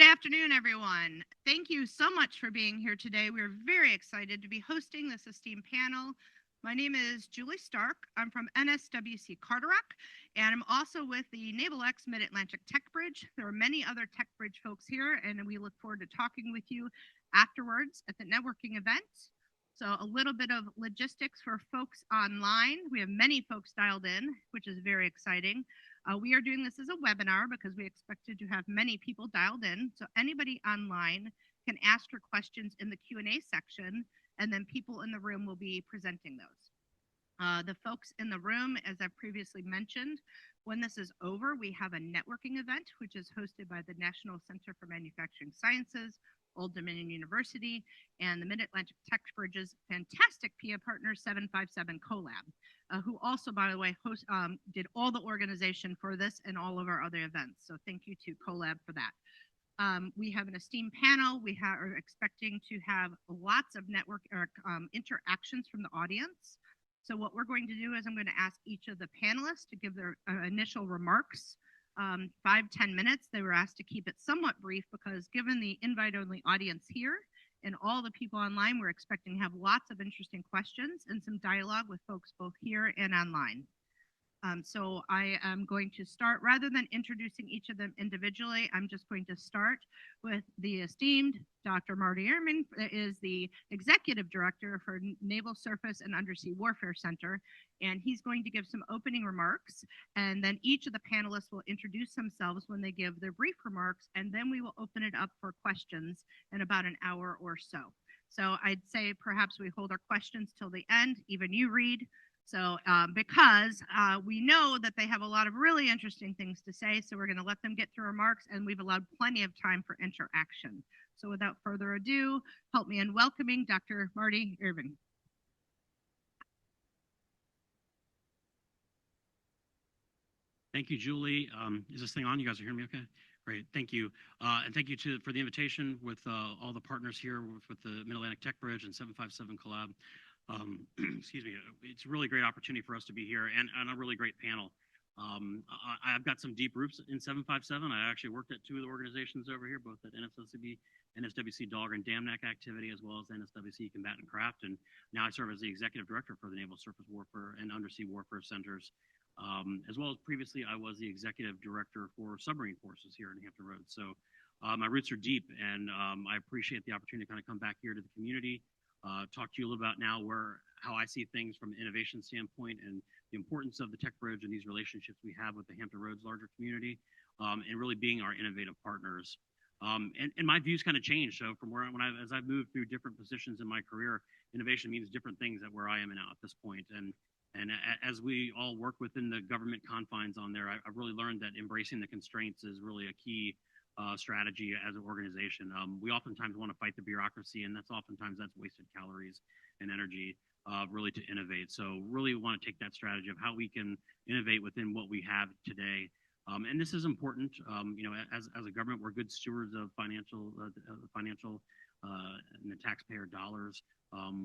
afternoon, everyone. Thank you so much for being here today. We're very excited to be hosting this esteemed panel. My name is Julie Stark. I'm from NSWC Carteret, and I'm also with the NavalX Mid-Atlantic Tech Bridge. There are many other Tech Bridge folks here, and we look forward to talking with you afterwards at the networking event. So a little bit of logistics for folks online. We have many folks dialed in, which is very exciting. We are doing this as a webinar because we expected to have many people dialed in. So anybody online can ask your questions in the Q&A section, and then people in the room will be presenting those. The folks in the room, as I previously mentioned, when this is over, we have a networking event, which is hosted by the National Center for Manufacturing Sciences, Old Dominion University, and the Mid-Atlantic Tech Bridge's fantastic PIA partner, 757 Collab, who also, by the way, did all the organization for this and all of our other events. So thank you to Collab for that. We have an esteemed panel. We are expecting to have lots of network interactions from the audience. So what we're going to do is I'm going to ask each of the panelists to give their initial remarks. 5-10 minutes. They were asked to keep it somewhat brief because given the invite-only audience here and all the people online, we're expecting to have lots of interesting questions and some dialogue with folks both here and online. So I am going to start, rather than introducing each of them individually, I'm just going to start with the esteemed Dr. Marty Ehrman, that is the Executive Director for Naval Surface and Undersea Warfare Center, and he's going to give some opening remarks, and then each of the panelists will introduce themselves when they give their brief remarks, and then we will open it up for questions in about an hour or so. So I'd say perhaps we hold our questions till the end, even you read. So because we know that they have a lot of really interesting things to say, so we're going to let them get through remarks, and we've allowed plenty of time for interaction. So without further ado, help me in welcoming Dr. Marty Ehrman. Thank you, Julie. Is this thing on? You guys are hearing me okay? Great, thank you. And thank you for the invitation with all the partners here with the Mid-Atlantic Tech Bridge and 757 Collab. Excuse me, it's a really great opportunity for us to be here and a really great panel. I've got some deep roots in 757. I actually worked at two of the organizations over here, both at NSWC Dog and DAMNAC activity, as well as NSWC Combatant Craft. And now I serve as the Executive Director for the Naval Surface Warfare and Undersea Warfare Centers. As well as previously, I was the Executive Director for Submarine Forces here in Hampton Roads. So my roots are deep, and I appreciate the opportunity to kind of come back here to the community, talk to you a little about now how I see things from an innovation standpoint and the importance of the Tech Bridge and these relationships we have with the Hampton Roads larger community, and really being our innovative partners. And my views kind of changed. So from as I've moved through different positions in my career, innovation means different things at where I am now at this point. And as we all work within the government confines on there, I've really learned that embracing the constraints is really a key strategy as an organization. We oftentimes want to fight the bureaucracy, and that's wasted calories and energy really to innovate. So really want to take that strategy of how we can innovate within what we have today. And this is important. As a government, we're good stewards of financial and the taxpayer dollars.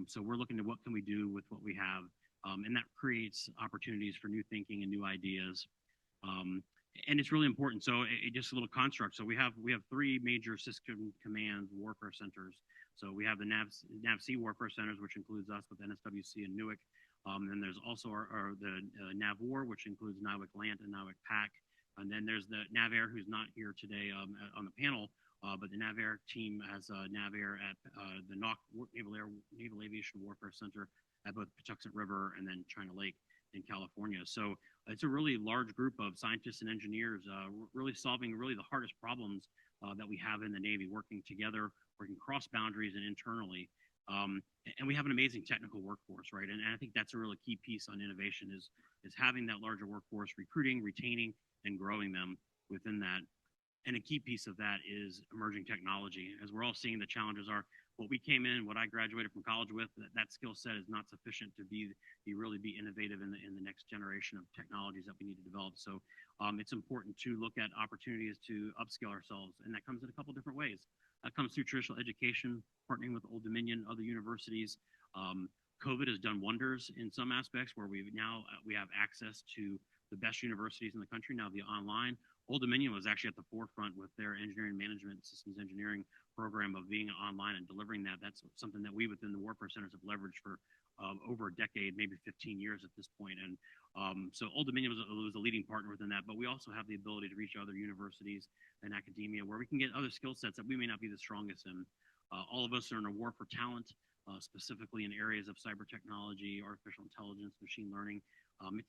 So we're looking to what can we do with what we have. And that creates opportunities for new thinking and new ideas. And it's really important. So just a little construct. So we have three major system command warfare centers. So we have the NAVC warfare centers, which includes us with NSWC and NIWC. Then there's also the NAVWAR, which includes NIWC Land and NIWC PAC. And then there's the NAVAIR, who's not here today on the panel, but the NAVAIR team has NAVAIR at the NOC Naval Aviation Warfare Center at both Patuxent River and then China Lake in California. So it's a really large group of scientists and engineers really solving really the hardest problems that we have in the Navy, working together, working cross boundaries and internally. And we have an amazing technical workforce, right? And I think that's a really key piece on innovation is having that larger workforce, recruiting, retaining, and growing them within that. And a key piece of that is emerging technology. As we're all seeing, the challenges are what we came in, what I graduated from college with, that skill set is not sufficient to really be innovative in the next generation of technologies that we need to develop. So it's important to look at opportunities to upskill ourselves. And that comes in a couple different ways. That comes through traditional education, partnering with Old Dominion, other universities. COVID has done wonders in some aspects where we have access to the best universities in the country now via online. Old Dominion was actually at the forefront with their engineering management systems engineering program of being online and delivering that. That's something that we within the warfare centers have leveraged for over a decade, maybe 15 years at this point. And so Old Dominion was a leading partner within that, but we also have the ability to reach other universities and academia where we can get other skill sets that we may not be the strongest in. All of us are in a war for talent, specifically in areas of cyber technology, artificial intelligence, machine learning.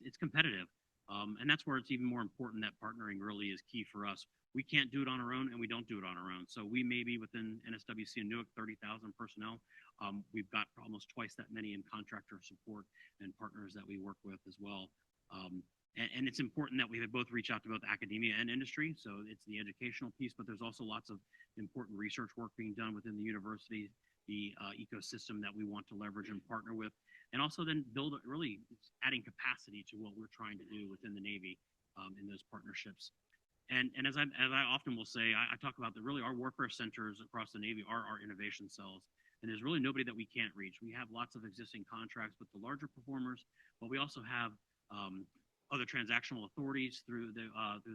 It's competitive. And that's where it's even more important that partnering really is key for us. We can't do it on our own, and we don't do it on our own. So we may be within NSWC and Newark, 30,000 personnel. We've got almost twice that many in contractor support and partners that we work with as well. And it's important that we both reach out to both academia and industry. So it's the educational piece, but there's also lots of important research work being done within the university, the ecosystem that we want to leverage and partner with, and also then build really adding capacity to what we're trying to do within the Navy in those partnerships. And as I often will say, I talk about that really our warfare centers across the Navy are our innovation cells. And there's really nobody that we can't reach. We have lots of existing contracts with the larger performers, but we also have other transactional authorities through the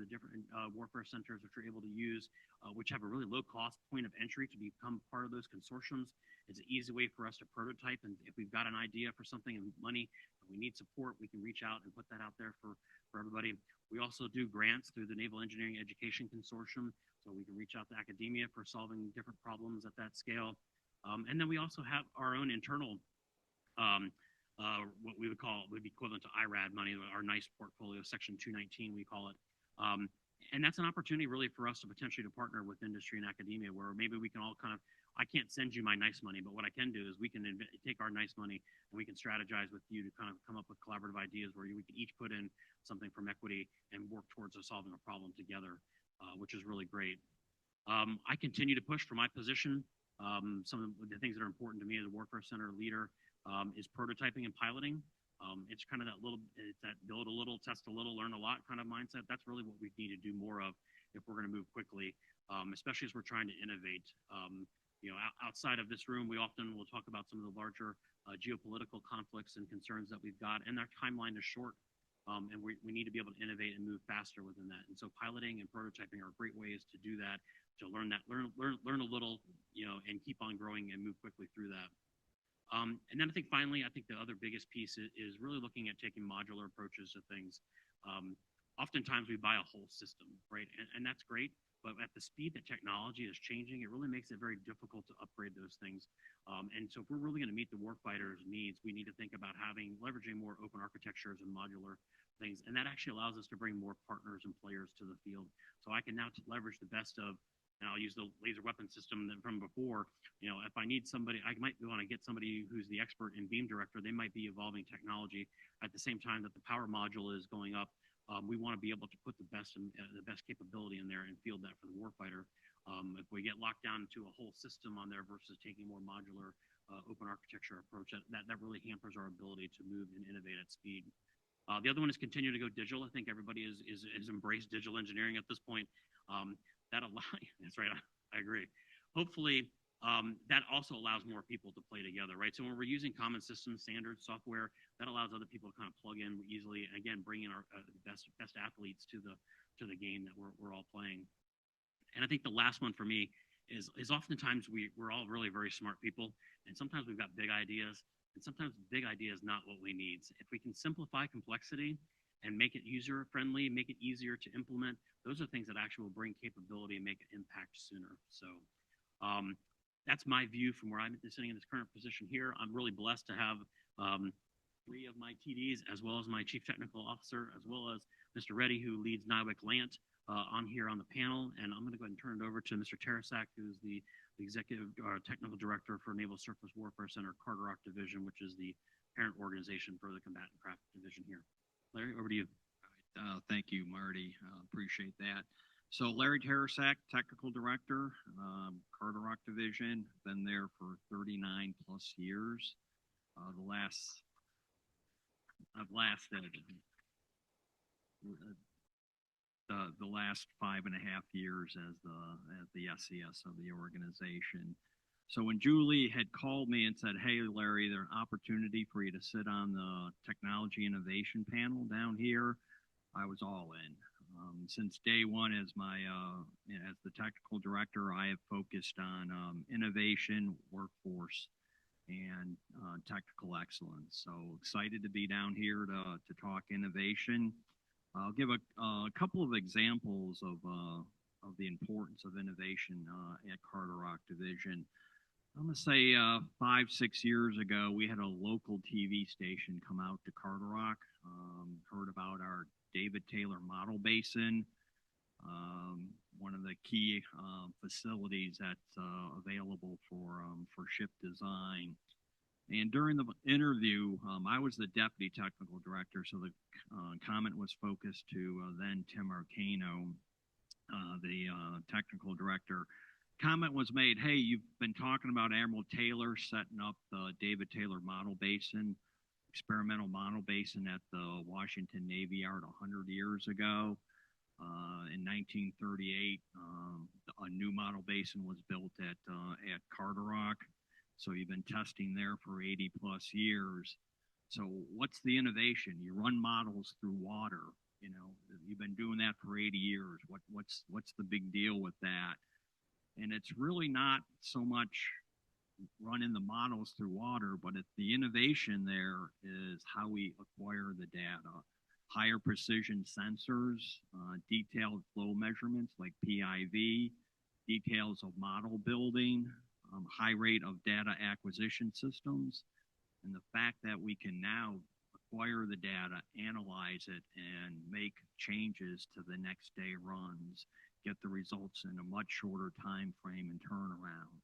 different warfare centers which we're able to use, which have a really low cost point of entry to become part of those consortiums. It's an easy way for us to prototype, and if we've got an idea for something and money and we need support, we can reach out and put that out there for everybody. We also do grants through the Naval Engineering Education Consortium, so we can reach out to academia for solving different problems at that scale. And then we also have our own internal what we would call would be equivalent to IRAD money, our NICE portfolio, Section 219, we call it. And that's an opportunity really for us to potentially to partner with industry and academia, where maybe we can all kind of, I can't send you my NICE money, but what I can do is we can take our NICE money and we can strategize with you to kind of come up with collaborative ideas where we can each put in something from equity and work towards solving a problem together, which is really great. I continue to push for my position. Some of the things that are important to me as a warfare center leader is prototyping and piloting. It's kind of that build a little, test a little, learn a lot kind of mindset. That's really what we need to do more of if we're going to move quickly, especially as we're trying to innovate. Outside of this room, we often will talk about some of the larger geopolitical conflicts and concerns that we've got, and our timeline is short. And we need to be able to innovate and move faster within that. And so piloting and prototyping are great ways to do that, to learn a little, and keep on growing and move quickly through that. And then I think finally, I think the other biggest piece is really looking at taking modular approaches to things. Oftentimes we buy a whole system, right? And that's great, but at the speed that technology is changing, it really makes it very difficult to upgrade those things. And so if we're really going to meet the warfighter's needs, we need to think about leveraging more open architectures and modular things. And that actually allows us to bring more partners and players to the field. So I can now leverage the best of, and I'll use the laser weapon system from before. If I need somebody, I might want to get somebody who's the expert in beam director. They might be evolving technology at the same time that the power module is going up. We want to be able to put the best capability in there and field that for the warfighter. If we get locked down to a whole system on there versus taking more modular open architecture approach, that really hampers our ability to move and innovate at speed. The other one is continue to go digital. I think everybody has embraced digital engineering at this point. That's right, I agree. Hopefully, that also allows more people to play together, right? So when we're using common systems, standards, software, that allows other people to kind of plug in easily, and again, bring in our best athletes to the game that we're all playing. And I think the last one for me is oftentimes we're all really very smart people, and sometimes we've got big ideas, and sometimes big idea is not what we need. If we can simplify complexity and make it user-friendly, make it easier to implement, those are things that actually will bring capability and make an impact sooner. So that's my view from where I'm sitting in this current position here. I'm really blessed to have 3 of my TDs, as well as my Chief Technical Officer, as well as Mr. Reddy, who leads NIWC LANT, on here on the panel. And I'm going to go ahead and turn it over to Mr. Tarasak, who's the Executive Technical Director for Naval Surface Warfare Center Carter-Rock Division, which is the parent organization for the Combatant Craft Division here. Larry, over to you. Thank you, Marty. Appreciate that. So Larry Tarasak, Technical Director, Carter-Rock Division, been there for 39 plus years. I've lasted the last 5.5 years as the SES of the organization. So when Julie had called me and said, "Hey, Larry, there's an opportunity for you to sit on the technology innovation panel down here," I was all in. Since day one, as as the technical director, I have focused on innovation, workforce, and technical excellence. So excited to be down here to talk innovation. I'll give a couple of examples of the importance of innovation at Carderock Division. I'm going to say 5-6 years ago, we had a local TV station come out to Carderock, heard about our David Taylor Model Basin, one of the key facilities that's available for ship design. And during the interview, I was the deputy technical director, so the comment was focused to then Tim Arcano, the technical director. Comment was made, hey, you've been talking about Admiral Taylor setting up the David Taylor Model Basin, experimental model basin at the Washington Navy Yard 100 years ago. In 1938, a new model basin was built at Carderock. So you've been testing there for 80 plus years. So what's the innovation? You run models through water. You know, you've been doing that for 80 years. What's the big deal with that? And it's really not so much running the models through water, but the innovation there is how we acquire the data. Higher precision sensors, detailed flow measurements like PIV, details of model building, high rate of data acquisition systems, and the fact that we can now acquire the data, analyze it, and make changes to the next day runs, get the results in a much shorter time frame and turnaround.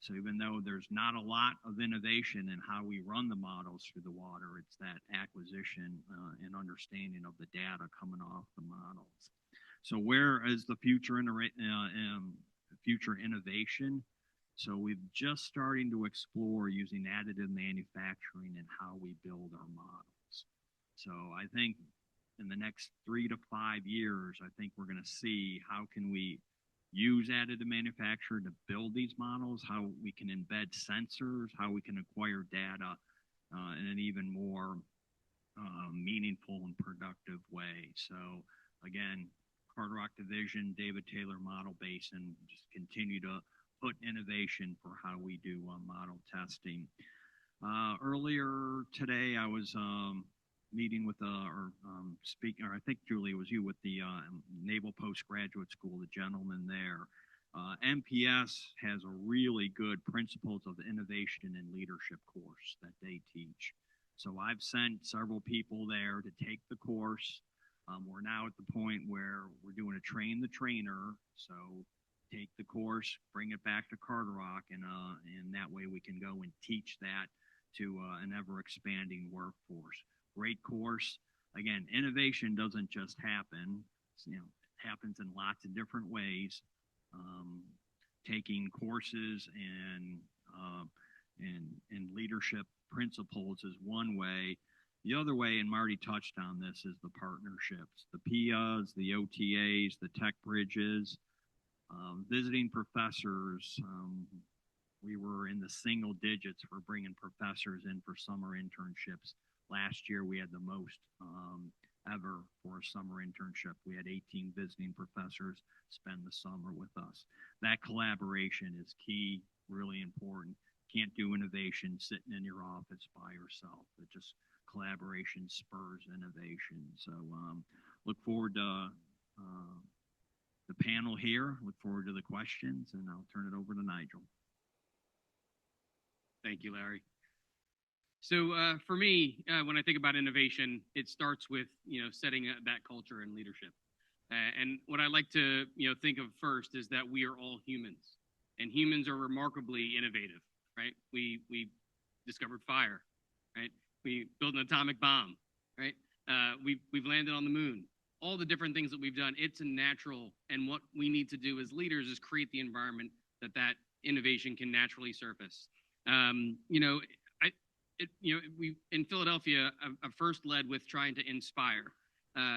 So even though there's not a lot of innovation in how we run the models through the water, it's that acquisition and understanding of the data coming off the models. So where is the future innovation? So we're just starting to explore using additive manufacturing and how we build our models. So I think in the next 3 to 5 years, I think we're going to see how can we use additive manufacturing to build these models, how we can embed sensors, how we can acquire data in an even more meaningful and productive way. So again, Carderock Division, David Taylor Model Basin, just continue to put innovation for how we do model testing. Earlier today, I was meeting with speaking, or I think Julie, it was you, with the Naval Postgraduate School, the gentleman there. MPS has a really good Principles of Innovation and Leadership course that they teach. So I've sent several people there to take the course. We're now at the point where we're doing a train the trainer. So take the course, bring it back to Carderock, and that way we can go and teach that to an ever-expanding workforce. Great course. Again, innovation doesn't just happen. It happens in lots of different ways. Taking courses and leadership principles is one way. The other way, and Marty touched on this, is the partnerships, the PIAs, the OTAs, the tech bridges, visiting professors. We were in the single digits for bringing professors in for summer internships. Last year, we had the most ever for a summer internship. We had 18 visiting professors spend the summer with us. That collaboration is key, really important. Can't do innovation sitting in your office by yourself. It just collaboration spurs innovation. So look forward to the panel here. Look forward to the questions, and I'll turn it over to Nigel. Thank you, Larry. So for me, when I think about innovation, it starts with setting that culture and leadership. And what I like to think of first is that we are all humans, and humans are remarkably innovative, right? We discovered fire, right? We built an atomic bomb, right? We've landed on the moon. All the different things that we've done, it's a natural. And what we need to do as leaders is create the environment that innovation can naturally surface. We in Philadelphia, I first led with trying to inspire,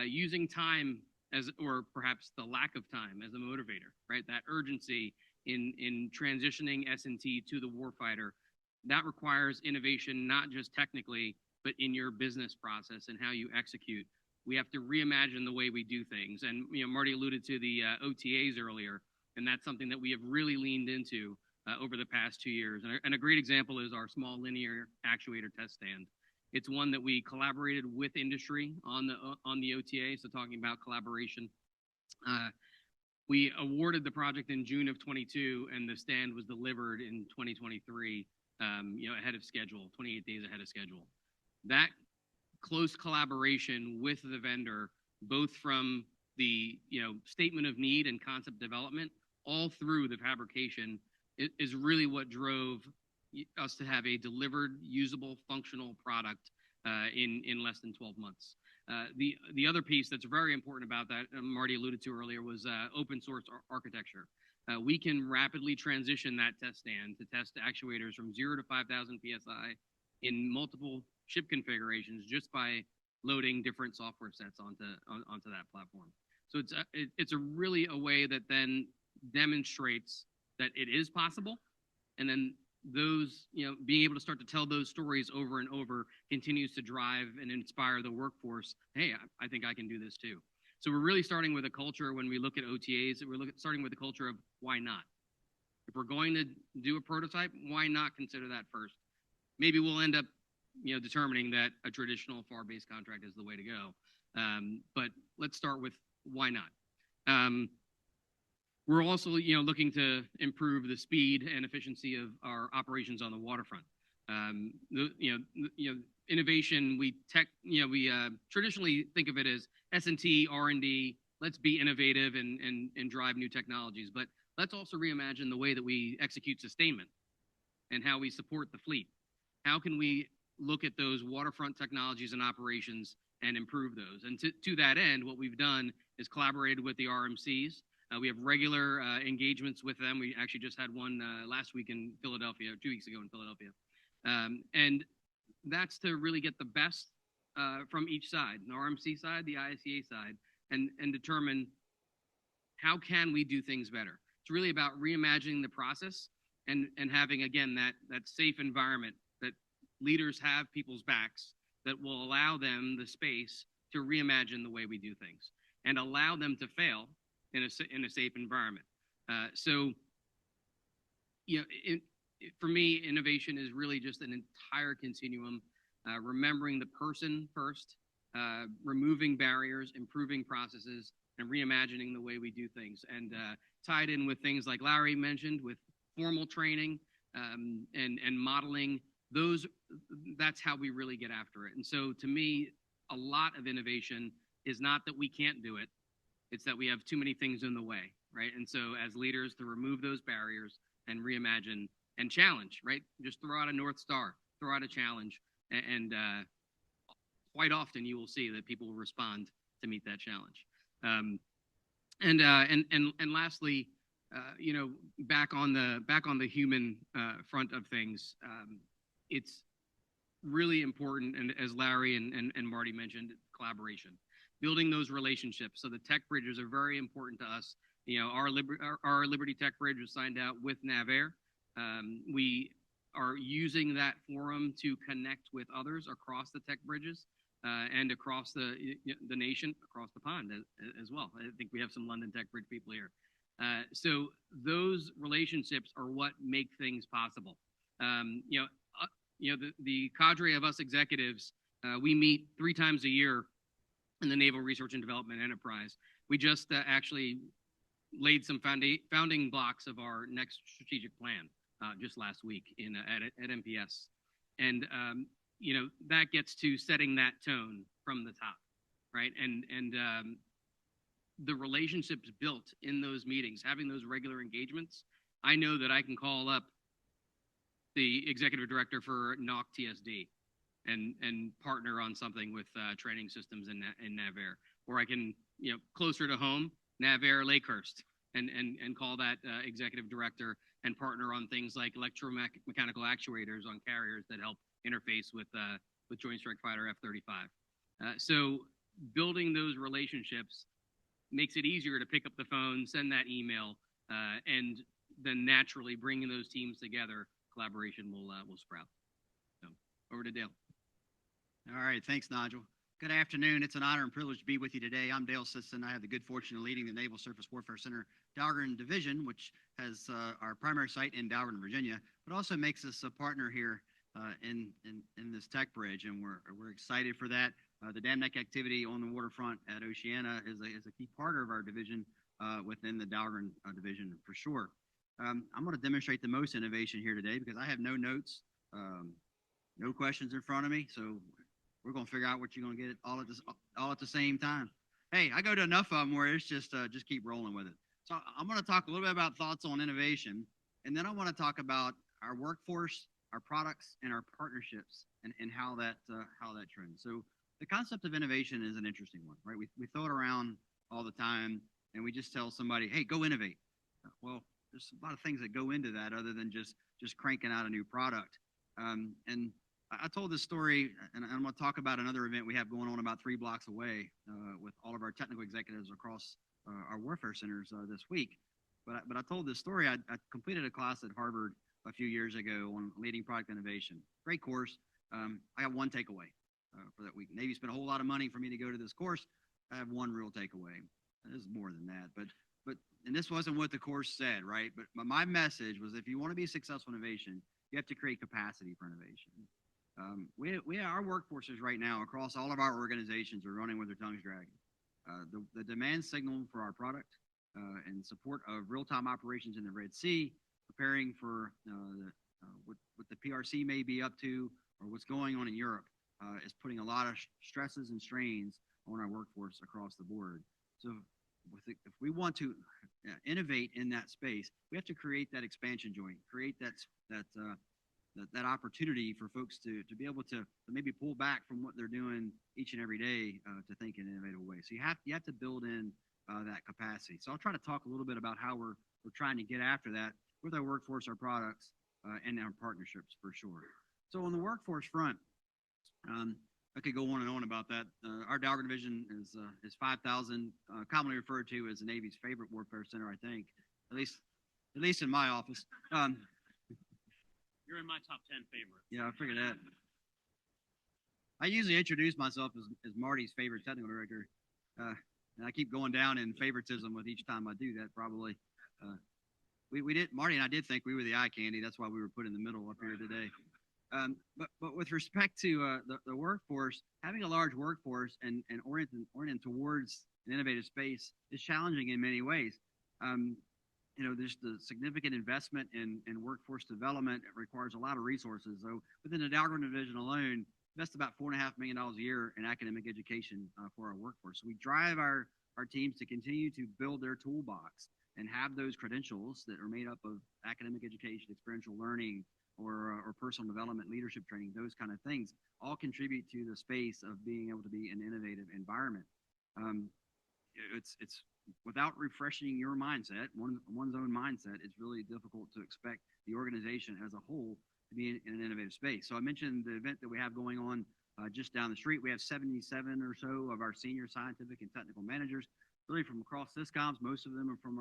using time or perhaps the lack of time as a motivator, right? That urgency in transitioning S&T to the warfighter, that requires innovation, not just technically, but in your business process and how you execute. we have to reimagine the way we do things. And Marty alluded to the OTAs earlier, and that's something that we have really leaned into over the past 2 years. And a great example is our small linear actuator test stand. It's one that we collaborated with industry on the OTA, so talking about collaboration. We awarded the project in June of 22, and the stand was delivered in 2023, ahead of schedule, 28 days ahead of schedule. That close collaboration with the vendor, both from the statement of need and concept development, all through the fabrication, is really what drove us to have a delivered, usable, functional product in less than 12 months. The other piece that's very important about that, Marty alluded to earlier, was open source architecture. We can rapidly transition that test stand to test actuators from 0 to 5,000 PSI in multiple ship configurations just by loading different software sets onto that platform. So it's really a way that then demonstrates that it is possible, and then those, being able to start to tell those stories over and over continues to drive and inspire the workforce. Hey, I think I can do this too. So we're really starting with a culture when we look at OTAs, starting with the culture of why not? If we're going to do a prototype, why not consider that first? Maybe we'll end up, determining that a traditional FAR-based contract is the way to go. But let's start with why not? We're also, looking to improve the speed and efficiency of our operations on the waterfront. Innovation, we traditionally think of it as S&T, R&D. Let's be innovative and drive new technologies. But let's also reimagine the way that we execute sustainment and how we support the fleet. How can we look at those waterfront technologies and operations and improve those? And to that end, what we've done is collaborated with the RMCs. We have regular engagements with them. We actually just had one last week in Philadelphia, 2 weeks ago in Philadelphia. And that's to really get the best from each side, the RMC side, the ISEA side, and determine how can we do things better. It's really about reimagining the process and having, again, that safe environment that leaders have people's backs that will allow them the space to reimagine the way we do things and allow them to fail in a safe environment. For me, innovation is really just an entire continuum, remembering the person first, removing barriers, improving processes, and reimagining the way we do things. And tied in with things like Larry mentioned, with formal training and modeling, that's how we really get after it. And so to me, a lot of innovation is not that we can't do it, it's that we have too many things in the way, right? And so as leaders, to remove those barriers and reimagine and challenge, right? Just throw out a North Star, throw out a challenge, and quite often you will see that people will respond to meet that challenge. And lastly, back on the human front of things, it's really important, and as Larry and Marty mentioned, collaboration. Building those relationships. So the tech bridges are very important to us. Our Liberty Tech Bridge was signed out with NavAir. We are using that forum to connect with others across the tech bridges and across the nation, across the pond as well. I think we have some London Tech Bridge people here. So those relationships are what make things possible. The cadre of us executives, we meet 3 times a year in the Naval Research and Development Enterprise. We just actually laid some founding blocks of our next strategic plan just last week at MPS. And that gets to setting that tone from the top, right? And the relationships built in those meetings, having those regular engagements, I know that I can call up the executive director for NOC TSD and partner on something with training systems in NavAir, or I can, closer to home, NavAir Lakehurst, and call that executive director and partner on things like electromechanical actuators on carriers that help interface with Joint Strike Fighter F-35. So building those relationships makes it easier to pick up the phone, send that email, and then naturally bringing those teams together, collaboration will sprout. So over to Dale. All right, thanks, Nigel. Good afternoon. It's an honor and privilege to be with you today. I'm Dale Sisson. I have the good fortune of leading the Naval Surface Warfare Center Dahlgren Division, which has our primary site in Dahlgren, Virginia, but also makes us a partner here in this tech bridge, and we're excited for that. The dam neck activity on the waterfront at Oceana is a key part of our division within the Dahlgren division for sure. I'm going to demonstrate the most innovation here today because I have no notes, no questions in front of me, so we're going to figure out what you're going to get all at the same time. Hey, I go to enough of them where it's just keep rolling with it. So I'm going to talk a little bit about thoughts on innovation, and then I want to talk about our workforce, our products, and our partnerships, and how that trends. So the concept of innovation is an interesting one, right? We throw it around all the time, and we just tell somebody, hey, go innovate. Well, there's a lot of things that go into that other than just cranking out a new product. And I told this story, and I'm going to talk about another event we have going on about 3 blocks away with all of our technical executives across our warfare centers this week. But I told this story. I completed a class at Harvard a few years ago on leading product innovation. Great course. I got one takeaway for that week. Navy spent a whole lot of money for me to go to this course. I have one real takeaway. There's more than that, but and this wasn't what the course said, right? But my message was, if you want to be successful in innovation, you have to create capacity for innovation. Our workforces right now across all of our organizations are running with their tongues dragging. The demand signal for our product and support of real-time operations in the Red Sea, preparing for what the PRC may be up to or what's going on in Europe, is putting a lot of stresses and strains on our workforce across the board. So if we want to innovate in that space, we have to create that expansion joint, create that opportunity for folks to be able to maybe pull back from what they're doing each and every day to think in an innovative way. So you have to build in that capacity. So I'll try to talk a little bit about how we're trying to get after that with our workforce, our products, and our partnerships for sure. So on the workforce front, I could go on and on about that. Our Dahlgren division is 5,000, commonly referred to as the Navy's favorite warfare center, I think, at least in my office. You're in my top 10 favorite. Yeah, I figured that. I usually introduce myself as Marty's favorite technical director, and I keep going down in favoritism with each time I do that. Probably, Marty and I did think we were the eye candy. That's why we were put in the middle up here today. But with respect to the workforce, having a large workforce and oriented towards an innovative space is challenging in many ways. There's the significant investment in workforce development. It requires a lot of resources. So within the Dahlgren division alone, invest about $4.5 million a year in academic education for our workforce. So we drive our teams to continue to build their toolbox and have those credentials that are made up of academic education, experiential learning, or personal development, leadership training, those kind of things, all contribute to the space of being able to be an innovative environment. It's without refreshing your mindset, one's own mindset, it's really difficult to expect the organization as a whole to be in an innovative space. So I mentioned the event that we have going on just down the street. We have 77 or so of our senior scientific and technical managers, really from across SysComs. Most of them are from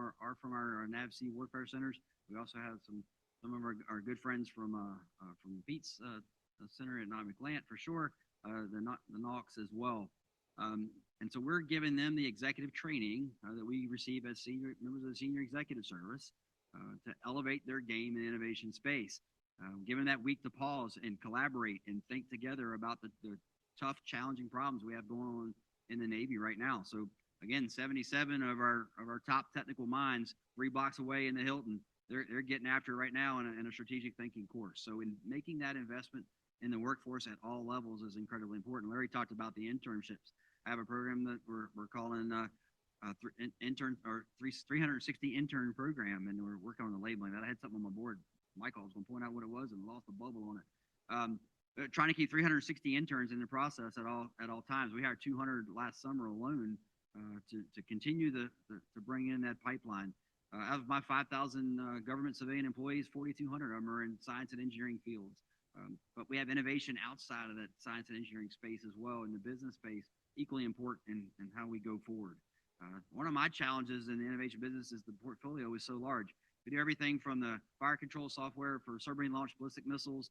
our NAVC warfare centers. We also have some of our good friends from Pete's center at Mclant for sure, the Knox as well. And so we're giving them the executive training that we receive as members of the senior executive service to elevate their game in innovation space. Given that week to pause and collaborate and think together about the tough, challenging problems we have going on in the Navy right now. So again, 77 of our top technical minds, 3 blocks away in the Hilton, they're getting after it right now in a strategic thinking course. So in making that investment in the workforce at all levels is incredibly important. Larry talked about the internships. I have a program that we're calling 360 intern program, and we're working on the labeling. That I had something on my board. Michael was going to point out what it was and lost the bubble on it. Trying to keep 360 interns in the process at all times. We hired 200 last summer alone to continue to bring in that pipeline. Out of my 5,000 government civilian employees, 4,200 of them are in science and engineering fields. But we have innovation outside of that science and engineering space as well, in the business space, equally important in how we go forward. One of my challenges in the innovation business is the portfolio is so large. We do everything from the fire control software for submarine-launched ballistic missiles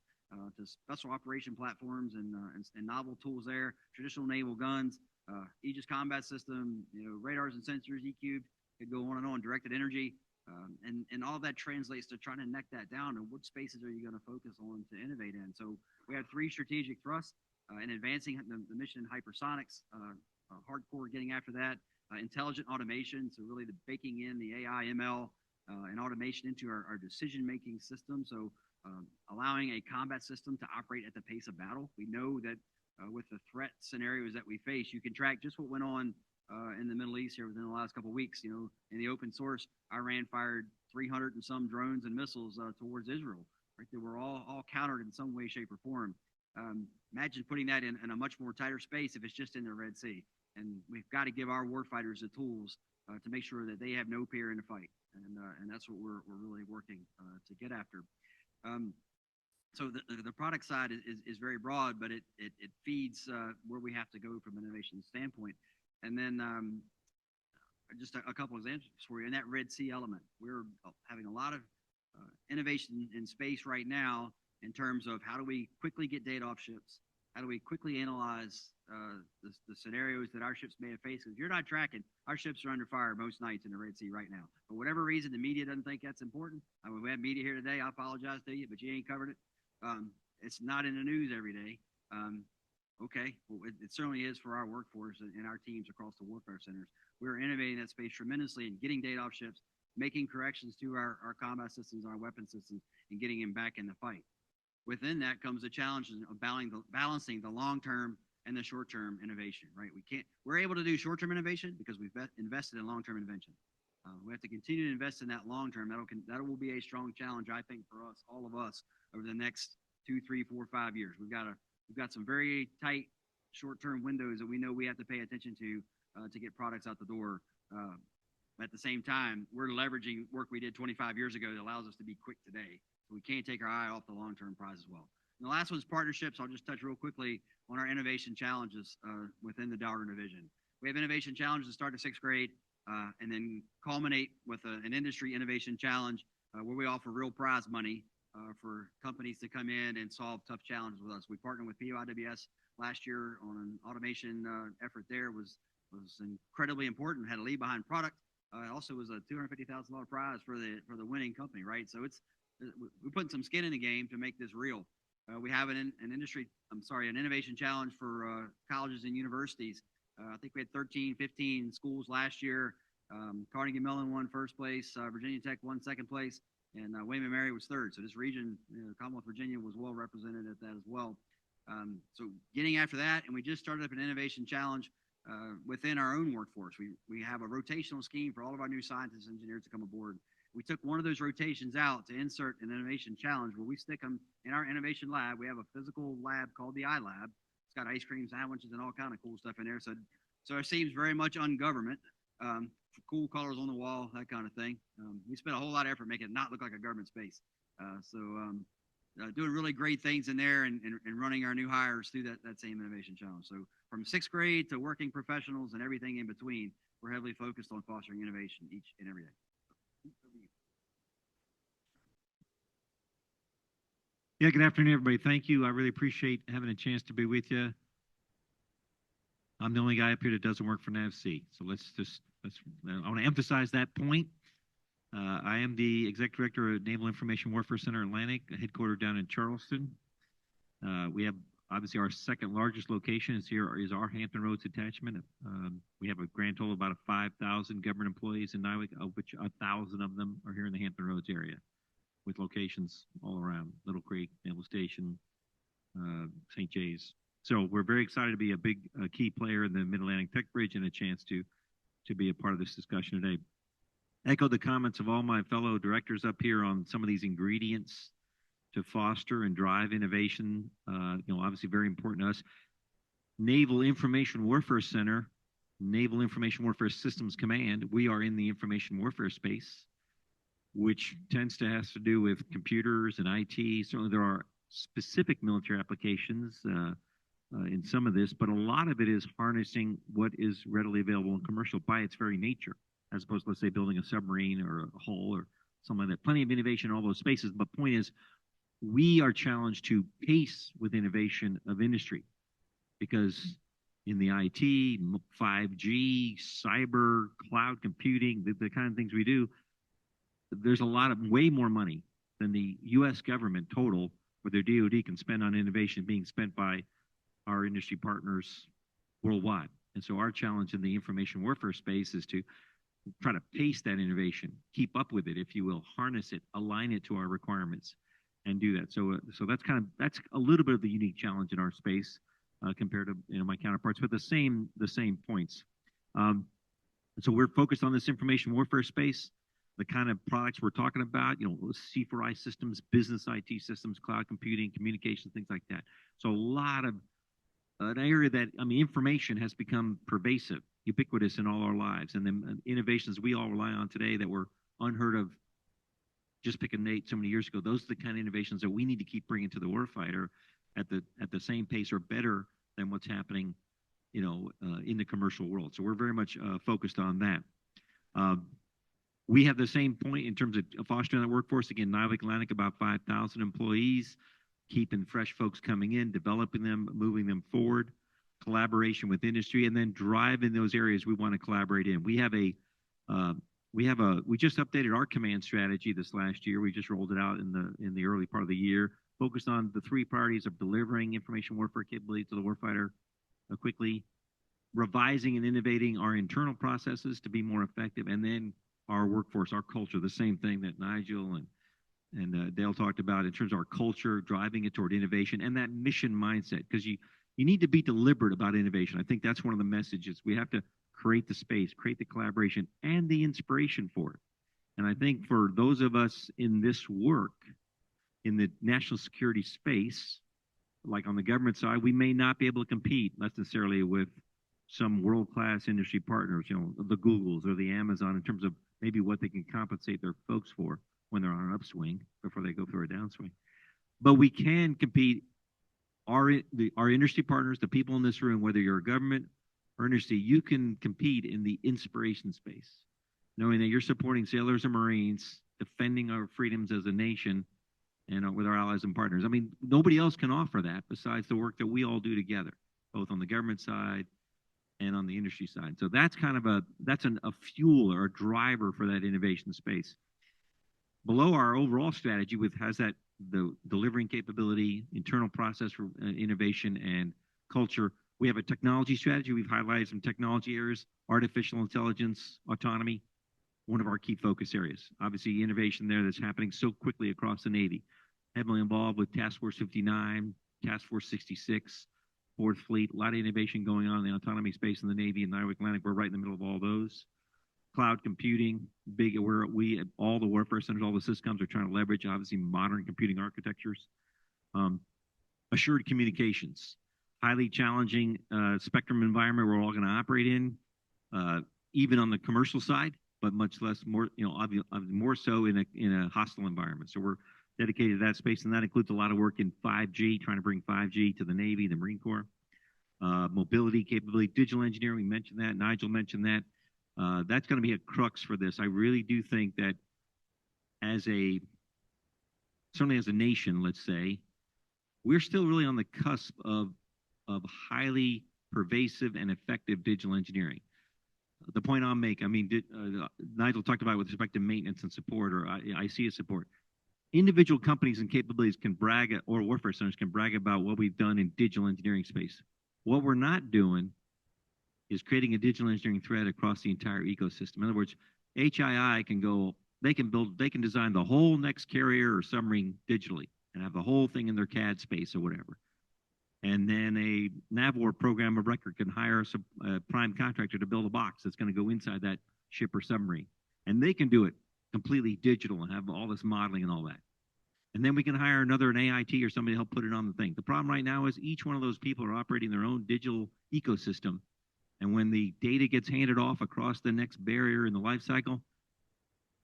to special operation platforms and novel tools there, traditional naval guns, Aegis combat system, radars and sensors, E-cubed, could go on and on, directed energy. And all that translates to trying to neck that down and what spaces are you going to focus on to innovate in. So we have 3 strategic thrusts in advancing the mission in hypersonics, hardcore getting after that, intelligent automation, so really the baking in the AI, ML, and automation into our decision-making system. So allowing a combat system to operate at the pace of battle. We know that with the threat scenarios that we face, you can track just what went on in the Middle East here within the last couple of weeks. In the open source, Iran fired 300 and some drones and missiles towards Israel. Right, they were all countered in some way, shape, or form. Imagine putting that in a much more tighter space if it's just in the Red Sea. And we've got to give our warfighters the tools to make sure that they have no fear in the fight. And that's what we're really working to get after. So the product side is very broad, but it feeds where we have to go from an innovation standpoint. And then just a couple of examples for you. In that Red Sea element, we're having a lot of innovation in space right now in terms of how do we quickly get data off ships? How do we quickly analyze the scenarios that our ships may have faced? Because if you're not tracking, our ships are under fire most nights in the Red Sea right now. For whatever reason, the media doesn't think that's important. I mean, we have media here today. I apologize to you, but you ain't covered it. It's not in the news every day. Okay, well, it certainly is for our workforce and our teams across the warfare centers. We're innovating that space tremendously and getting data off ships, making corrections to our combat systems, our weapon systems, and getting them back in the fight. Within that comes the challenge of balancing the long-term and the short-term innovation, right? We're able to do short-term innovation because we've invested in long-term invention. We have to continue to invest in that long-term. That will be a strong challenge, I think, for us, all of us, over the next 2, 3, 4, 5 years. We've got some very tight short-term windows that we know we have to pay attention to get products out the door. At the same time, we're leveraging work we did 25 years ago that allows us to be quick today. So we can't take our eye off the long-term prize as well. And the last one is partnerships. I'll just touch real quickly on our innovation challenges within the Dahlgren Division. We have innovation challenges that start at 6th grade and then culminate with an industry innovation challenge where we offer real prize money for companies to come in and solve tough challenges with us. We partnered with POIWS last year on an automation effort there. Was incredibly important. Had a lead behind product. Also was a $250,000 prize for the winning company, right? So we're putting some skin in the game to make this real. We have an innovation challenge for colleges and universities. I think we had 13, 15 schools last year. Carnegie Mellon won 1st place, Virginia Tech won 2nd place, and William & Mary was 3rd. So this region, Commonwealth Virginia, was well represented at that as well. So getting after that, and we just started up an innovation challenge within our own workforce. We have a rotational scheme for all of our new scientists and engineers to come aboard. We took one of those rotations out to insert an innovation challenge where we stick them in our innovation lab. We have a physical lab called the iLab. It's got ice cream sandwiches and all kind of cool stuff in there. So it seems very much ungovernment. Cool colors on the wall, that kind of thing. We spent a whole lot of effort making it not look like a government space. Doing really great things in there and running our new hires through that same innovation challenge. So from 6th grade to working professionals and everything in between, we're heavily focused on fostering innovation each and every day. Yeah, good afternoon, everybody. Thank you. I really appreciate having a chance to be with you. I'm the only guy up here that doesn't work for NIWC. So I want to emphasize that point. I am the Executive Director of Naval Information Warfare Center Atlantic, headquartered down in Charleston. We have obviously our 2nd largest location is our Hampton Roads attachment. We have a grand total of about 5,000 government employees in NIWC, of which 1,000 of them are here in the Hampton Roads area, with locations all around Little Creek, Naval Station, St. Jay's. So we're very excited to be a big key player in the Mid-Atlantic Tech Bridge and a chance to be a part of this discussion today. Echo the comments of all my fellow directors up here on some of these ingredients to foster and drive innovation. Obviously very important to us. Naval Information Warfare Center, Naval Information Warfare Systems Command, we are in the information warfare space, which tends to have to do with computers and IT. Certainly there are specific military applications in some of this, but a lot of it is harnessing what is readily available in commercial by its very nature, as opposed to, let's say, building a submarine or a hull or something like that. Plenty of innovation in all those spaces. But point is, we are challenged to pace with innovation of industry because in the IT, 5G, cyber, cloud computing, the kind of things we do, there's a lot of way more money than the U.S. government total with their DoD can spend on innovation being spent by our industry partners worldwide. And so our challenge in the information warfare space is to try to pace that innovation, keep up with it, if you will, harness it, align it to our requirements, and do that. So, that's a little bit of the unique challenge in our space compared to my counterparts, but the same points. So we're focused on this information warfare space, the kind of products we're talking about, C4I systems, business IT systems, cloud computing, communications, things like that. So a lot of an area that, information has become pervasive, ubiquitous in all our lives. And then innovations we all rely on today that were unheard of just pick a date so many years ago. Those are the kind of innovations that we need to keep bringing to the warfighter at the same pace or better than what's happening, in the commercial world. So we're very much focused on that. We have the same point in terms of fostering that workforce. Again, NIWC Atlantic, about 5,000 employees, keeping fresh folks coming in, developing them, moving them forward, collaboration with industry, and then driving those areas we want to collaborate in. We just updated our command strategy this last year. We just rolled it out in the early part of the year, focused on the 3 priorities of delivering information warfare capability to the warfighter quickly, revising and innovating our internal processes to be more effective, and then our workforce, our culture, the same thing that Nigel and Dale talked about in terms of our culture, driving it toward innovation and that mission mindset, because you need to be deliberate about innovation. I think that's one of the messages. We have to create the space, create the collaboration, and the inspiration for it. And I think for those of us in this work, in the national security space, like on the government side, we may not be able to compete necessarily with some world-class industry partners, the Googles or the Amazon, in terms of maybe what they can compensate their folks for when they're on an upswing before they go through a downswing. But we can compete. Our industry partners, the people in this room, whether you're a government or industry, you can compete in the inspiration space, knowing that you're supporting sailors and Marines, defending our freedoms as a nation, and with our allies and partners. Nobody else can offer that besides the work that we all do together, both on the government side and on the industry side. So that's kind of a fuel or a driver for that innovation space. Below our overall strategy, has that the delivering capability, internal process for innovation and culture. We have a technology strategy. We've highlighted some technology areas, artificial intelligence, autonomy, one of our key focus areas. Obviously, innovation there that's happening so quickly across the Navy. Heavily involved with Task Force 59, Task Force 66, 4th Fleet, a lot of innovation going on in the autonomy space in the Navy and NIWC Atlantic. We're right in the middle of all those. Cloud computing, big, where all the warfare centers, all the systems are trying to leverage, obviously, modern computing architectures. Assured communications, highly challenging spectrum environment we're all going to operate in, even on the commercial side, but more so in a hostile environment. So we're dedicated to that space, and that includes a lot of work in 5G, trying to bring 5G to the Navy, the Marine Corps. Mobility capability, digital engineering, we mentioned that. Nigel mentioned that. That's going to be a crux for this. I really do think that certainly as a nation, let's say, we're still really on the cusp of highly pervasive and effective digital engineering. The point I'll make, Nigel talked about with respect to maintenance and support or ICS support. Individual companies and capabilities can brag, or warfare centers can brag about what we've done in digital engineering space. What we're not doing is creating a digital engineering thread across the entire ecosystem. In other words, HII they can design the whole next carrier or submarine digitally and have the whole thing in their CAD space or whatever. And then a NAVAL program of record can hire a prime contractor to build a box that's going to go inside that ship or submarine. And they can do it completely digital and have all this modeling and all that. And then we can hire an AIT or somebody to help put it on the thing. The problem right now is each one of those people are operating their own digital ecosystem. And when the data gets handed off across the next barrier in the life cycle,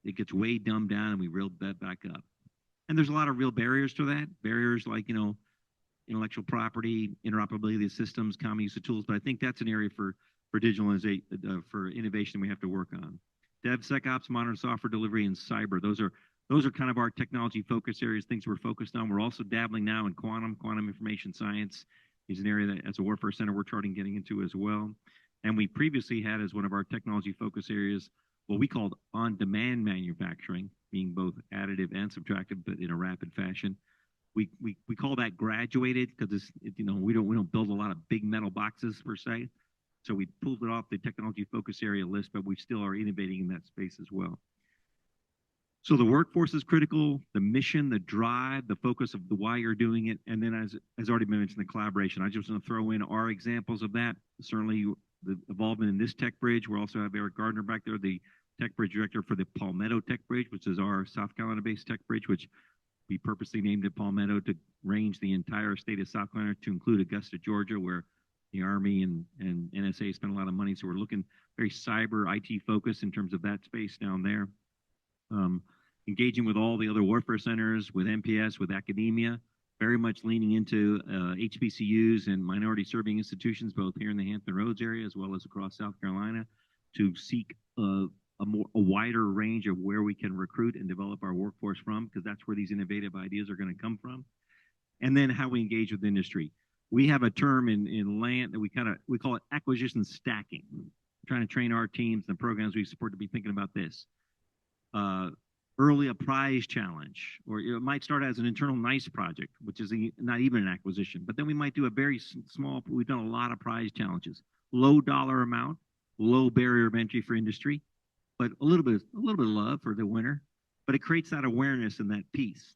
it gets way dumbed down and we reel that back up. And there's a lot of real barriers to that. Barriers like, intellectual property, interoperability of the systems, common use of tools. But I think that's an area for digitalization, for innovation we have to work on. DevSecOps, modern software delivery, and cyber. Those are kind of our technology focus areas, things we're focused on. We're also dabbling now in quantum information science is an area that as a warfare center we're starting getting into as well. And we previously had as one of our technology focus areas what we called on-demand manufacturing, being both additive and subtractive, but in a rapid fashion. We call that graduated because we don't build a lot of big metal boxes per se. So we pulled it off the technology focus area list, but we still are innovating in that space as well. So the workforce is critical, the mission, the drive, the focus of the why you're doing it, and then as already mentioned, the collaboration. I just want to throw in our examples of that. Certainly the involvement in this tech bridge. We also have Eric Gardner back there, the tech bridge director for the Palmetto Tech Bridge, which is our South Carolina-based tech bridge, which we purposely named it Palmetto to range the entire state of South Carolina to include Augusta, Georgia, where the Army and NSA spent a lot of money. So we're looking very cyber IT focused in terms of that space down there. Engaging with all the other warfare centers, with MPS, with academia, very much leaning into HBCUs and minority serving institutions, both here in the Hampton Roads area as well as across South Carolina, to seek a wider range of where we can recruit and develop our workforce from, because that's where these innovative ideas are going to come from. And then how we engage with industry. We have a term in land that we call it acquisition stacking. We're trying to train our teams and programs we support to be thinking about this. Early a prize challenge, or it might start as an internal NICE project, which is not even an acquisition, but then we might do a very small, we've done a lot of prize challenges, low dollar amount, low barrier of entry for industry, but a little bit of love for the winner, but it creates that awareness and that piece.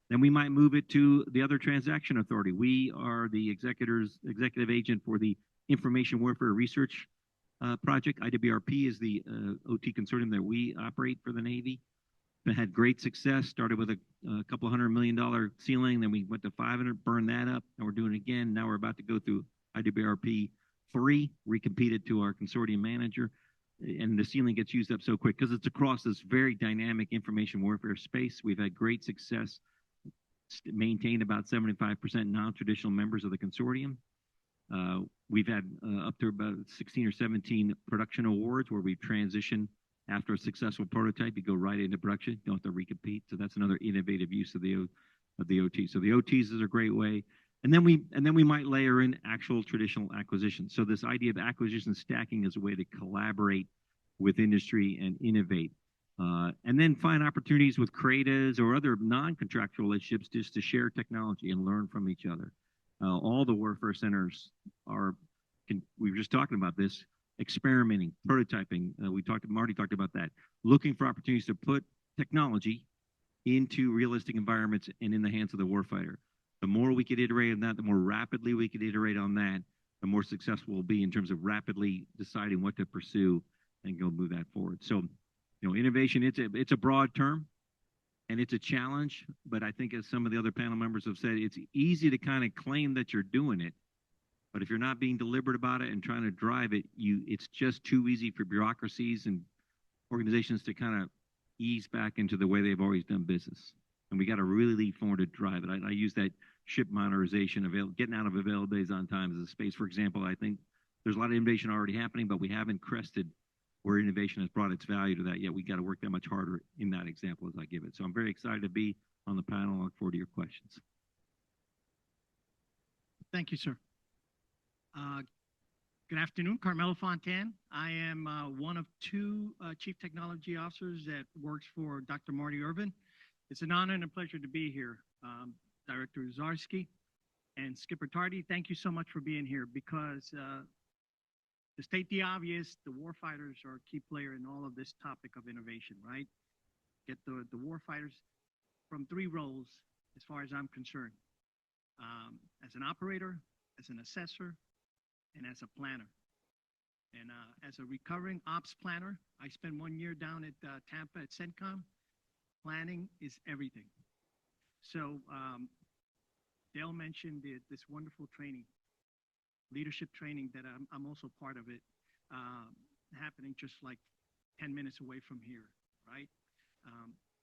Then we might move it to the other transaction authority. We are the executive agent for the Information Warfare Research Project. IWRP is the OT consortium that we operate for the Navy. It had great success, started with a couple $100 million ceiling, then we went to 500, burned that up, and we're doing it again. Now we're about to go through IWRP 3, recompeted to our consortium manager, and the ceiling gets used up so quick because it's across this very dynamic information warfare space. We've had great success, maintained about 75% non-traditional members of the consortium. We've had up to about 16 or 17 production awards where we've transitioned after a successful prototype. You go right into production, you don't have to recompete. So that's another innovative use of the OT. So the OTs is a great way. And then we might layer in actual traditional acquisitions. So this idea of acquisition stacking is a way to collaborate with industry and innovate. And then find opportunities with CRADAs or other non-contractual relationships just to share technology and learn from each other. All the warfare centers we were just talking about this, experimenting, prototyping. Marty talked about that. Looking for opportunities to put technology into realistic environments and in the hands of the warfighter. The more we could iterate on that, the more rapidly we could iterate on that, the more successful we'll be in terms of rapidly deciding what to pursue and go move that forward. So, innovation, it's a broad term and it's a challenge, but I think as some of the other panel members have said, it's easy to kind of claim that you're doing it. But if you're not being deliberate about it and trying to drive it, it's just too easy for bureaucracies and organizations to kind of ease back into the way they've always done business. And we got to really lead forward to drive it. I use that ship modernization, getting out of available days on time as a space. For example, I think there's a lot of innovation already happening, but we haven't crested where innovation has brought its value to that yet. We got to work that much harder in that example as I give it. So I'm very excited to be on the panel. I look forward to your questions. Thank you, sir. Good afternoon, Carmelo Fontan. I am one of 2 Chief Technology Officers that works for Dr. Marty Irvin. It's an honor and a pleasure to be here. Director Zarski and Skipper Tardy, thank you so much for being here because to state the obvious, the warfighters are a key player in all of this topic of innovation, right? Get the warfighters from 3 roles as far as I'm concerned. As an operator, as an assessor, and as a planner. And as a recovering ops planner, I spent 1 year down at Tampa at CENTCOM. Planning is everything. So Dale mentioned this wonderful training, leadership training that I'm also part of it, happening just like 10 minutes away from here, right?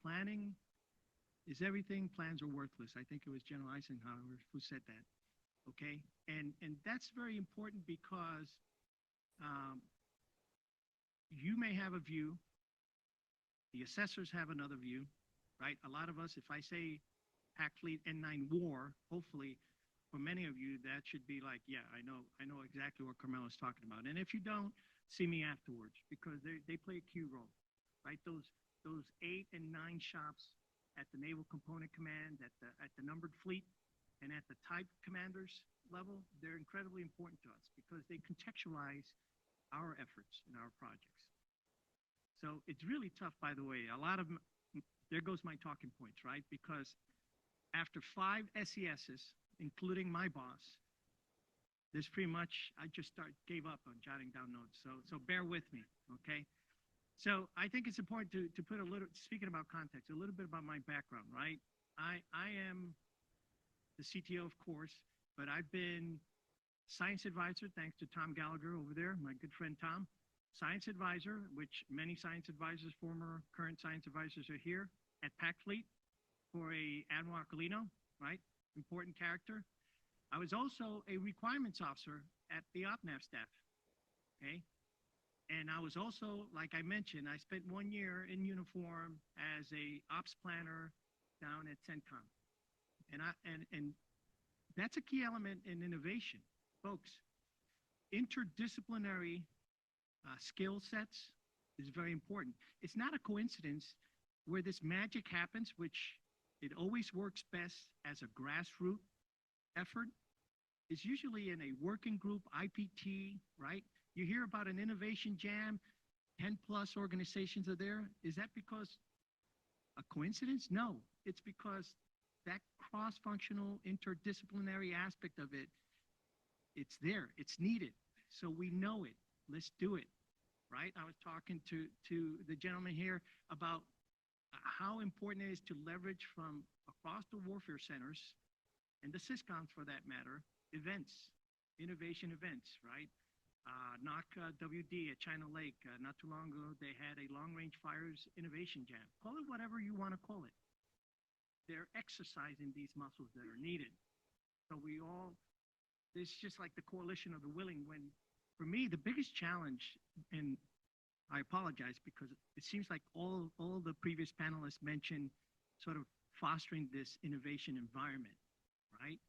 Planning is everything. Plans are worthless. I think it was General Eisenhower who said that. Okay, and that's very important because you may have a view, The assessors have another view, right? A lot of us, if I say Pac Fleet N9 War, hopefully for many of you, that should be like, yeah, I know exactly what Carmela's talking about. And if you don't, see me afterwards because they play a key role, right? Those 8 and 9 shops at the Naval Component Command, at the numbered fleet, and at the type commanders level, they're incredibly important to us because they contextualize our efforts and our projects. So it's really tough, by the way. There goes my talking points, right? Because after 5 SESs, including my boss, there's pretty much, I just gave up on jotting down notes. So bear with me, okay? So I think it's important to put a little, speaking about context, a little bit about my background, right? I am the CTO, of course, but I've been science advisor, thanks to Tom Gallagher over there, my good friend Tom. Science advisor, which many science advisors, former, current science advisors are here at Pac Fleet for a Admiral Arcolino, right? Important character. I was also a requirements officer at the OPNAV staff, okay? And I was also, like I mentioned, I spent 1 year in uniform as a ops planner down at CENTCOM. And that's a key element in innovation. Folks, interdisciplinary skill sets is very important. It's not a coincidence where this magic happens, which it always works best as a grassroots effort. It's usually in a working group, IPT, right? You hear about an innovation jam, 10 plus organizations are there. Is that because a coincidence? No, it's because that cross-functional, interdisciplinary aspect of it, it's there, it's needed. So we know it, let's do it, right? I was talking to the gentleman here about how important it is to leverage from across the warfare centers and the SysComs for that matter, events, innovation events, right? NOC WD at China Lake, not too long ago, they had a long-range fires innovation jam. Call it whatever you want to call it. They're exercising these muscles that are needed. So it's just like the coalition of the willing. When, for me, the biggest challenge, and I apologize because it seems like all the previous panelists mentioned sort of fostering this innovation environment, right?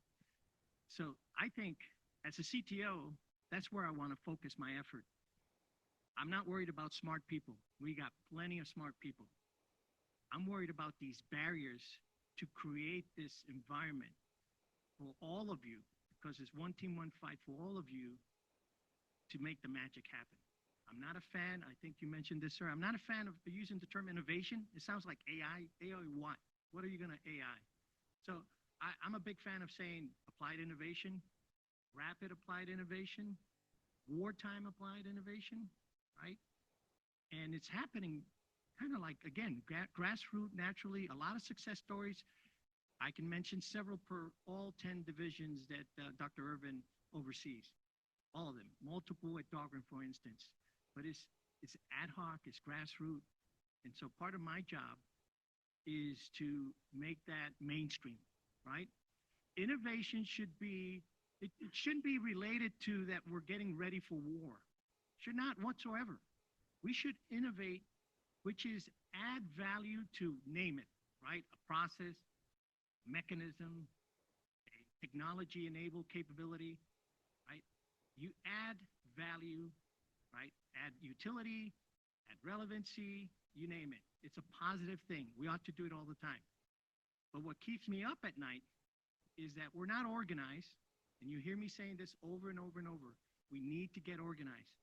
So I think as a CTO, that's where I want to focus my effort. I'm not worried about smart people. We got plenty of smart people. I'm worried about these barriers to create this environment for all of you, because it's one team, one fight for all of you to make the magic happen. I'm not a fan, I think you mentioned this, sir, I'm not a fan of using the term innovation. It sounds like AI. AI what? What are you going to AI? So I'm a big fan of saying applied innovation, rapid applied innovation, wartime applied innovation, right? And it's happening kind of like, again, grassroots, naturally, a lot of success stories. I can mention several per all 10 divisions that Dr. Irvin oversees, all of them, multiple at Dahlgren, for instance. But it's ad hoc, it's grassroots. And so part of my job is to make that mainstream, right? Innovation should be, it shouldn't be related to that we're getting ready for war. Should not whatsoever. We should innovate, which is add value to, name it, right? A process, mechanism, a technology-enabled capability, right? You add value, right? Add utility, add relevancy, you name it. It's a positive thing. We ought to do it all the time. But what keeps me up at night is that we're not organized, and you hear me saying this over and over and over. We need to get organized.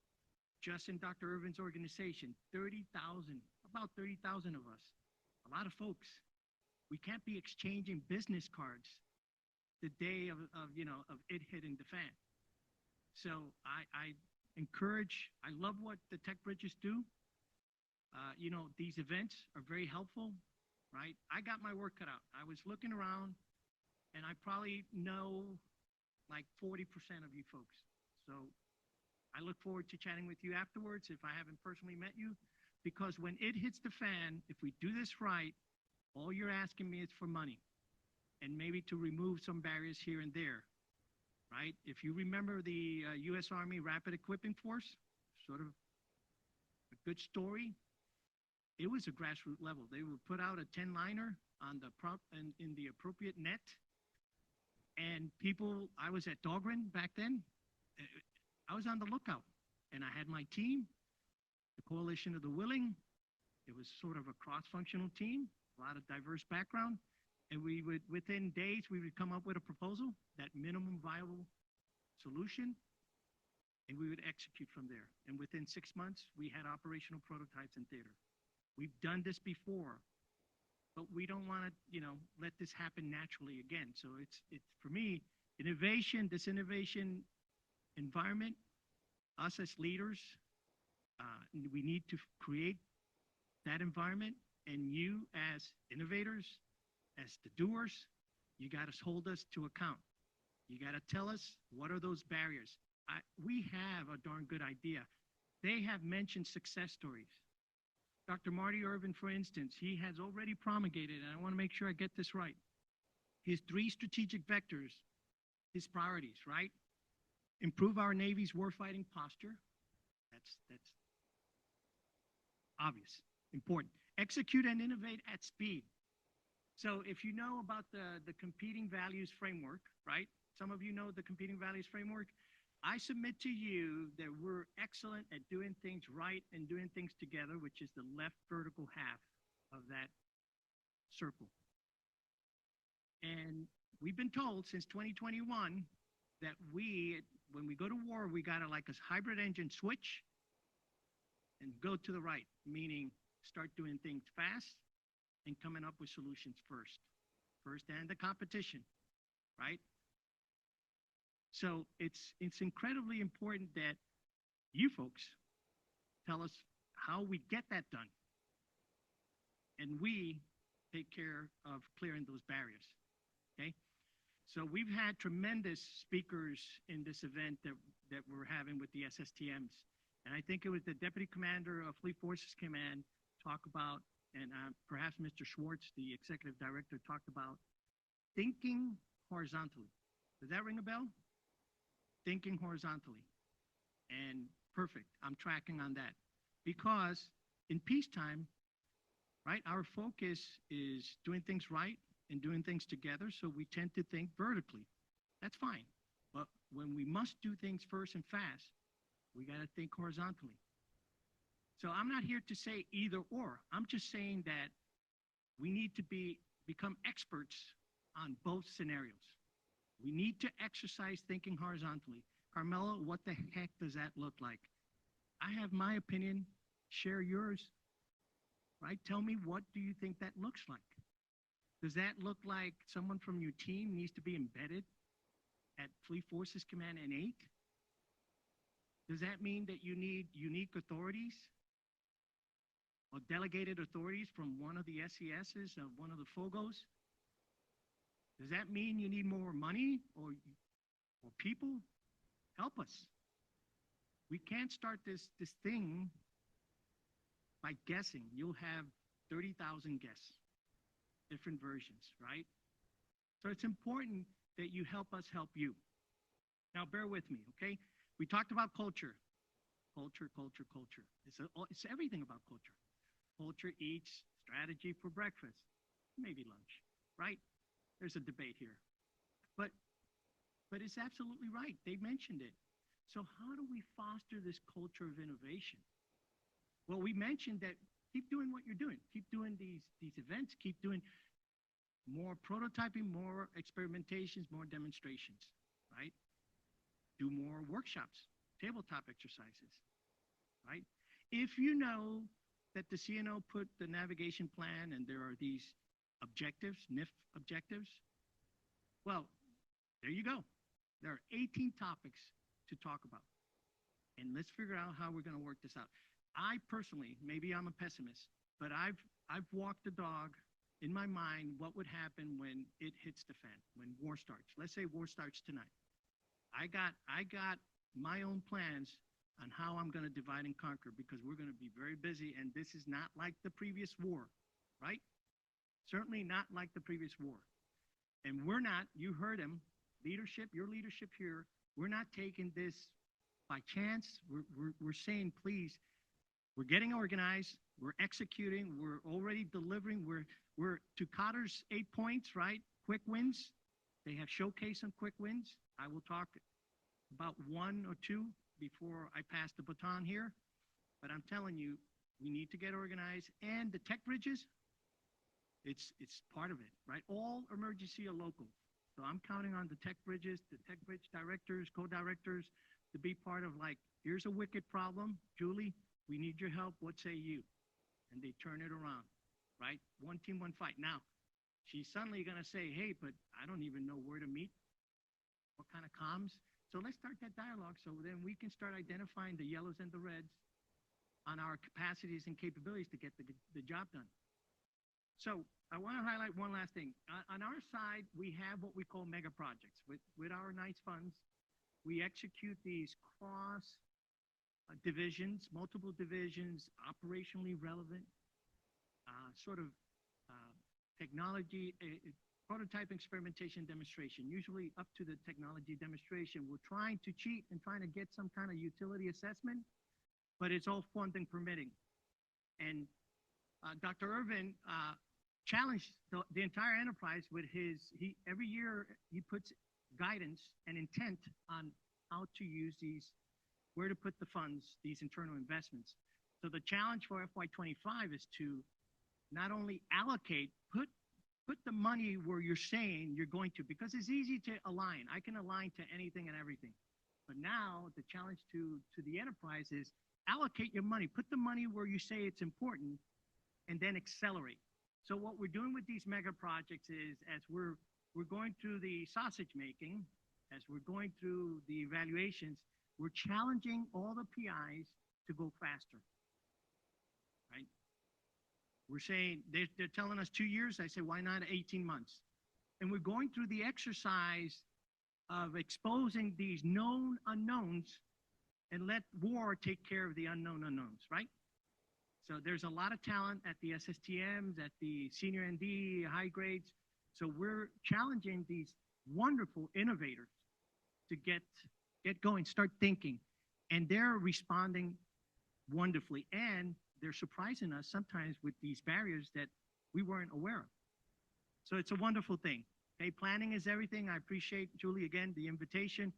Just in Dr. Irvin's organization, 30,000, about 30,000 of us, a lot of folks. We can't be exchanging business cards the day of it hitting the fan. So I encourage, I love what the tech bridges do. These events are very helpful, right? I got my work cut out. I was looking around, and I probably know like 40% of you folks. So I look forward to chatting with you afterwards if I haven't personally met you, because when it hits the fan, if we do this right, all you're asking me is for money and maybe to remove some barriers here and there, right? If you remember the U.S. Army Rapid Equipping Force, sort of a good story. it was a grassroots level. They would put out a 10-liner on the in the appropriate net. And people, I was at Dahlgren back then. I was on the lookout, and I had my team, the Coalition of the Willing. It was sort of a cross-functional team, a lot of diverse background. And we would, within days, we would come up with a proposal, that minimum viable solution, and we would execute from there. And within 6 months, we had operational prototypes in theater. We've done this before, but we don't want to, let this happen naturally again. So it's for me, innovation, this innovation environment, us as leaders, we need to create that environment, and you as innovators, as the doers, you got to hold us to account. You got to tell us what are those barriers. We have a darn good idea. They have mentioned success stories. Dr. Marty Irvin, for instance, he has already promulgated, and I want to make sure I get this right, his 3 strategic vectors, his priorities, right? Improve our Navy's warfighting posture. That's obvious, important. Execute and innovate at speed. So if you know about the competing values framework, right? Some of you know the competing values framework. I submit to you that we're excellent at doing things right and doing things together, which is the left vertical half of that circle. And we've been told since 2021 that when we go to war, we got to like a hybrid engine switch and go to the right, meaning start doing things fast and coming up with solutions first and the competition, right? So it's incredibly important that you folks tell us how we get that done, and we take care of clearing those barriers, okay? So we've had tremendous speakers in this event that we're having with the SSTMs, and I think it was the Deputy Commander of Fleet Forces Command talk about, and perhaps Mr. Schwartz, the Executive Director, talked about thinking horizontally. Does that ring a bell? Thinking horizontally. And perfect, I'm tracking on that. Because in peacetime, right, our focus is doing things right and doing things together, so we tend to think vertically. That's fine. But when we must do things first and fast, we got to think horizontally. So I'm not here to say either or. I'm just saying that we need to become experts on both scenarios. We need to exercise thinking horizontally. Carmelo, what the heck does that look like? I have my opinion, share yours, right? Tell me, what do you think that looks like? Does that look like someone from your team needs to be embedded at Fleet Forces Command N8? Does that mean that you need unique authorities or delegated authorities from one of the SESs or one of the FOGOs? Does that mean you need more money or people? Help us. We can't start this thing by guessing. You'll have 30,000 guess, different versions, right? So it's important that you help us help you. Now, bear with me, okay? We talked about culture. Culture, culture, culture. It's everything about culture. Culture eats strategy for breakfast, maybe lunch, right? There's a debate here. But it's absolutely right. They mentioned it. So how do we foster this culture of innovation? Well, we mentioned that keep doing what you're doing. Keep doing these events. Keep doing more prototyping, more experimentations, more demonstrations, right? Do more workshops, tabletop exercises, right? If you know that the CNO put the navigation plan and there are these objectives, NIF objectives, well, there you go. There are 18 topics to talk about. And let's figure out how we're going to work this out. I personally, maybe I'm a pessimist, but I've walked the dog in my mind what would happen when it hits the fan, when war starts. Let's say war starts tonight. I got my own plans on how I'm going to divide and conquer, because we're going to be very busy, and this is not like the previous war, right? Certainly not like the previous war. And we're not, you heard him, leadership, your leadership here, we're not taking this by chance. We're saying, please, we're getting organized. We're executing. We're already delivering. We're to Cotter's 8 points, right? Quick wins. They have showcased some quick wins. I will talk about one or two before I pass the baton here. But I'm telling you, we need to get organized. And the tech bridges, it's part of it, right? All emergency are local. So I'm counting on the tech bridges, the tech bridge directors, co-directors to be part of, like, here's a wicked problem. Julie, we need your help. What say you? And they turn it around, right? One team, one fight. Now, she's suddenly going to say, hey, but I don't even know where to meet. What kind of comms? So let's start that dialogue so then we can start identifying the yellows and the reds on our capacities and capabilities to get the job done. So I want to highlight one last thing. On our side, we have what we call mega projects. With our NICE funds, we execute these cross divisions, multiple divisions, operationally relevant, technology, prototype experimentation demonstration, usually up to the technology demonstration. We're trying to cheat and trying to get some kind of utility assessment, but it's all funding permitting. And Dr. Irvin challenged the entire enterprise with every year he puts guidance and intent on how to use these, where to put the funds, these internal investments. So the challenge for FY25 is to not only allocate, put the money where you're saying you're going to, because it's easy to align. I can align to anything and everything. But now the challenge to the enterprise is allocate your money, put the money where you say it's important, and then accelerate. So what we're doing with these mega projects is, as we're going through the sausage making, as we're going through the evaluations, we're challenging all the PIs to go faster, right? We're saying, they're telling us 2 years. I say, why not 18 months? And we're going through the exercise of exposing these known unknowns and let war take care of the unknown unknowns, right? So there's a lot of talent at the SSTMs, at the senior ND, high grades. So we're challenging these wonderful innovators to get going, start thinking. And they're responding wonderfully. And they're surprising us sometimes with these barriers that we weren't aware of. So it's a wonderful thing. Okay, planning is everything. I appreciate, Julie, again, the invitation.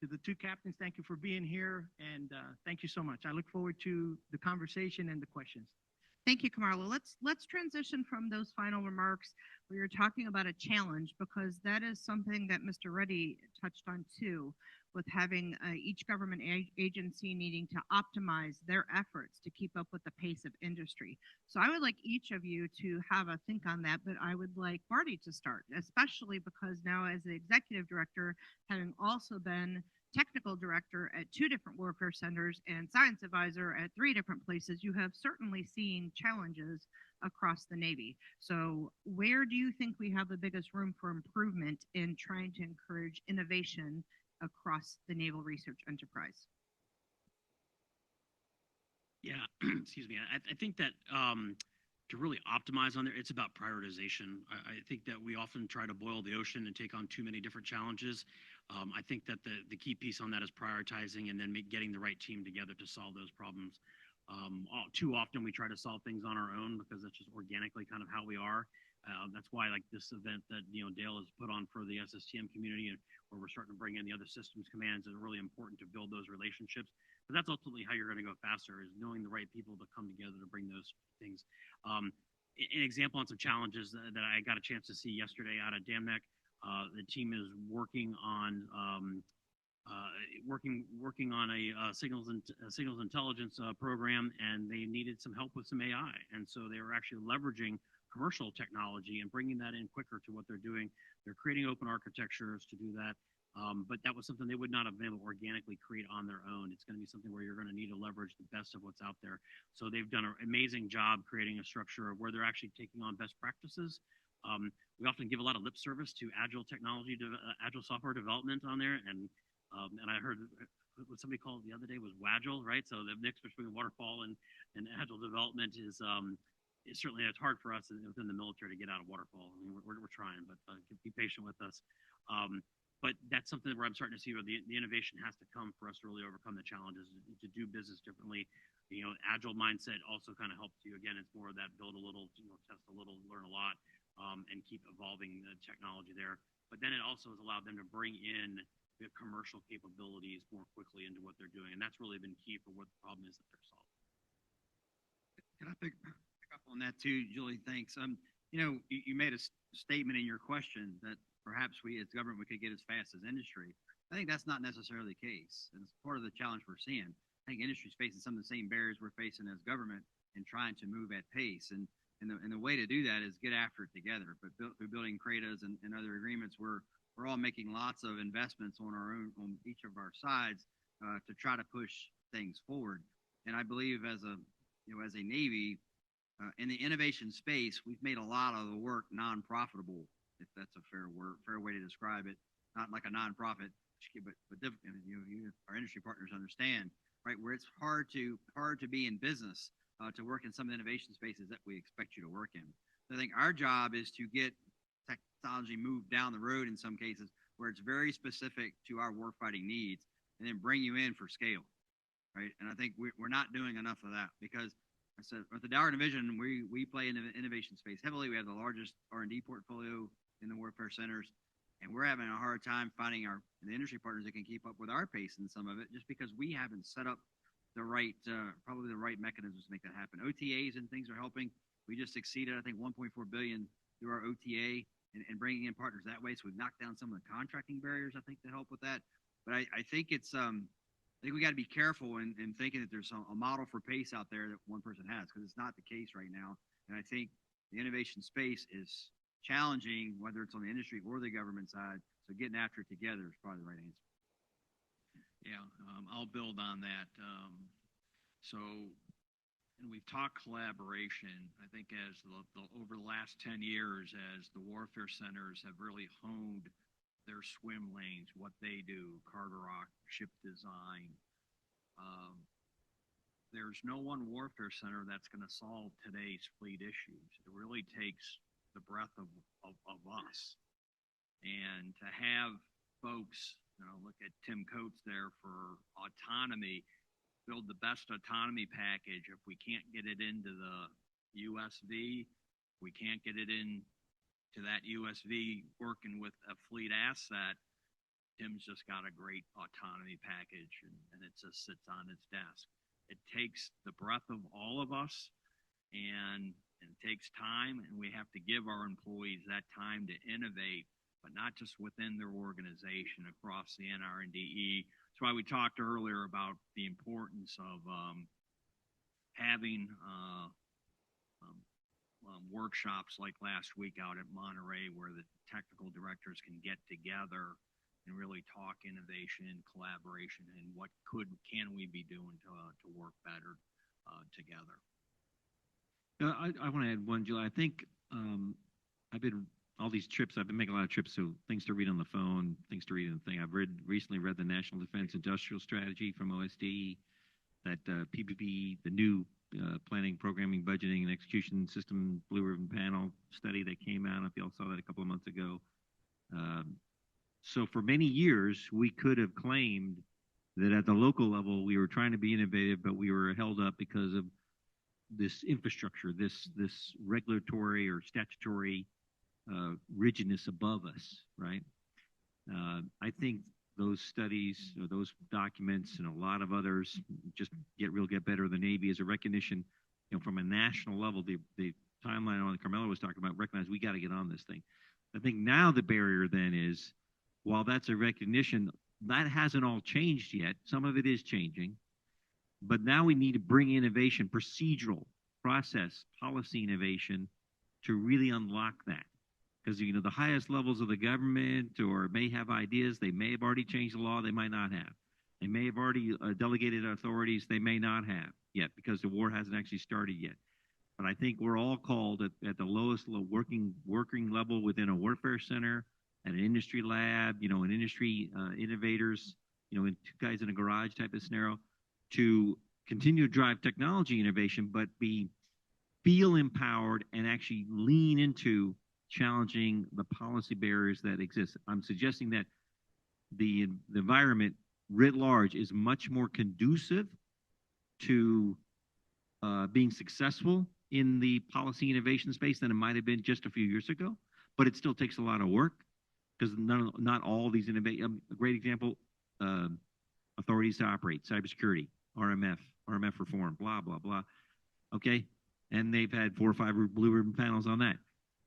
To the two captains, thank you for being here, and thank you so much. I look forward to the conversation and the questions. Thank you, Camarlo. Let's transition from those final remarks where you're talking about a challenge, because that is something that Mr. Reddy touched on too, with having each government agency needing to optimize their efforts to keep up with the pace of industry. So I would like each of you to have a think on that, but I would like Marty to start, especially because now as the executive director, having also been technical director at 2 different warfare centers and science advisor at 3 different places, you have certainly seen challenges across the Navy. So where do you think we have the biggest room for improvement in trying to encourage innovation across the Naval Research Enterprise? Yeah, excuse me. I think that to really optimize on there, it's about prioritization. I think that we often try to boil the ocean and take on too many different challenges. I think that the key piece on that is prioritizing and then getting the right team together to solve those problems. Too often we try to solve things on our own because that's just organically kind of how we are. That's why, like, this event that Dale has put on for the SSTM community, and where we're starting to bring in the other systems commands, is really important to build those relationships. But that's ultimately how you're going to go faster, is knowing the right people to come together to bring those things. An example on some challenges that I got a chance to see yesterday out of DAMNEC, the team is working on a signals intelligence program, and they needed some help with some AI, and so they were actually leveraging commercial technology and bringing that in quicker to what they're doing. They're creating open architectures to do that, but that was something they would not have been able to organically create on their own. It's going to be something where you're going to need to leverage the best of what's out there. So they've done an amazing job creating a structure where they're actually taking on best practices. We often give a lot of lip service to agile technology, agile software development on there, and I heard what somebody called the other day was WAGIL, right? So the mix between waterfall and agile development is certainly, it's hard for us within the military to get out of waterfall. I mean, we're trying, but be patient with us. but that's something where I'm starting to see where the innovation has to come for us to really overcome the challenges, to do business differently. Agile mindset also kind of helps you. Again, it's more of that build a little, test a little, learn a lot, and keep evolving the technology there. But then it also has allowed them to bring in the commercial capabilities more quickly into what they're doing. And that's really been key for what the problem is that they're solving. Can I pick up on that too, Julie? Thanks. You made a statement in your question that perhaps we as government we could get as fast as industry. I think that's not necessarily the case, and it's part of the challenge we're seeing. I think industry's facing some of the same barriers we're facing as government in trying to move at pace. And the way to do that is get after it together. But through building CRADAs and other agreements, we're all making lots of investments on our own, on each of our sides, to try to push things forward. And I believe as a Navy, in the innovation space, we've made a lot of the work non-profitable, if that's a fair way to describe it. Not like a nonprofit, but our industry partners understand, right? Where it's hard to be in business, to work in some of the innovation spaces that we expect you to work in. So I think our job is to get technology moved down the road in some cases where it's very specific to our warfighting needs, and then bring you in for scale, right? And I think we're not doing enough of that, because I said with the Dower Division, we play in the innovation space heavily. We have the largest R&D portfolio in the warfare centers, and we're having a hard time finding the industry partners that can keep up with our pace in some of it, just because we haven't set up the right, probably the right mechanisms to make that happen. OTAs and things are helping. We just exceeded, I think, 1.4 billion through our OTA and bringing in partners that way. So we've knocked down some of the contracting barriers, I think, to help with that. But I think it's, I think we got to be careful in thinking that there's a model for pace out there that one person has, because it's not the case right now. And I think the innovation space is challenging, whether it's on the industry or the government side. So getting after it together is probably the right answer. Yeah, I'll build on that. And we've talked collaboration. I think as over the last 10 years, as the warfare centers have really honed their swim lanes, what they do, Carderock, ship design. There's no one warfare center that's going to solve today's fleet issues. It really takes the breadth of us. And to have folks, look at Tim Coates there for autonomy, build the best autonomy package. If we can't get it into the USV, we can't get it into that USV working with a fleet asset, Tim's just got a great autonomy package, and it just sits on his desk. It takes the breadth of all of us, and it takes time, and we have to give our employees that time to innovate, but not just within their organization, across the NR&DE. That's why we talked earlier about the importance of having workshops like last week out at Monterey, where the technical directors can get together and really talk innovation, collaboration, and what can we be doing to work better together. I want to add one, Jill. I think I've been making a lot of trips, so things to read on the phone, things to read in the thing. I've recently read the National Defense Industrial Strategy from OSD, that PBB, the new Planning, Programming, Budgeting, and Execution System Blue Ribbon Panel study that came out. If you all saw that a couple of months ago. So for many years, we could have claimed that at the local level, we were trying to be innovative, but we were held up because of this infrastructure, this regulatory or statutory rigidness above us, right? I think those studies, or those documents, and a lot of others, just get better. The Navy is a recognition, from a national level. The timeline on Carmelo was talking about, recognize we got to get on this thing. I think now the barrier then is, while that's a recognition, that hasn't all changed yet. Some of it is changing, but now we need to bring innovation, procedural, process, policy innovation to really unlock that. Because, the highest levels of the government or may have ideas, they may have already changed the law, they might not have. They may have already delegated authorities, they may not have yet, because the war hasn't actually started yet. But I think we're all called at the lowest working level within a warfare center, at an industry lab, an industry innovators, in two guys in a garage type of scenario, to continue to drive technology innovation, but feel empowered and actually lean into challenging the policy barriers that exist. I'm suggesting that the environment writ large is much more conducive to being successful in the policy innovation space than it might have been just a few years ago. But it still takes a lot of work because not all these innovation. A great example: authorities to operate, cybersecurity, RMF reform, blah blah blah. Okay, and they've had 4 or 5 blue ribbon panels on that.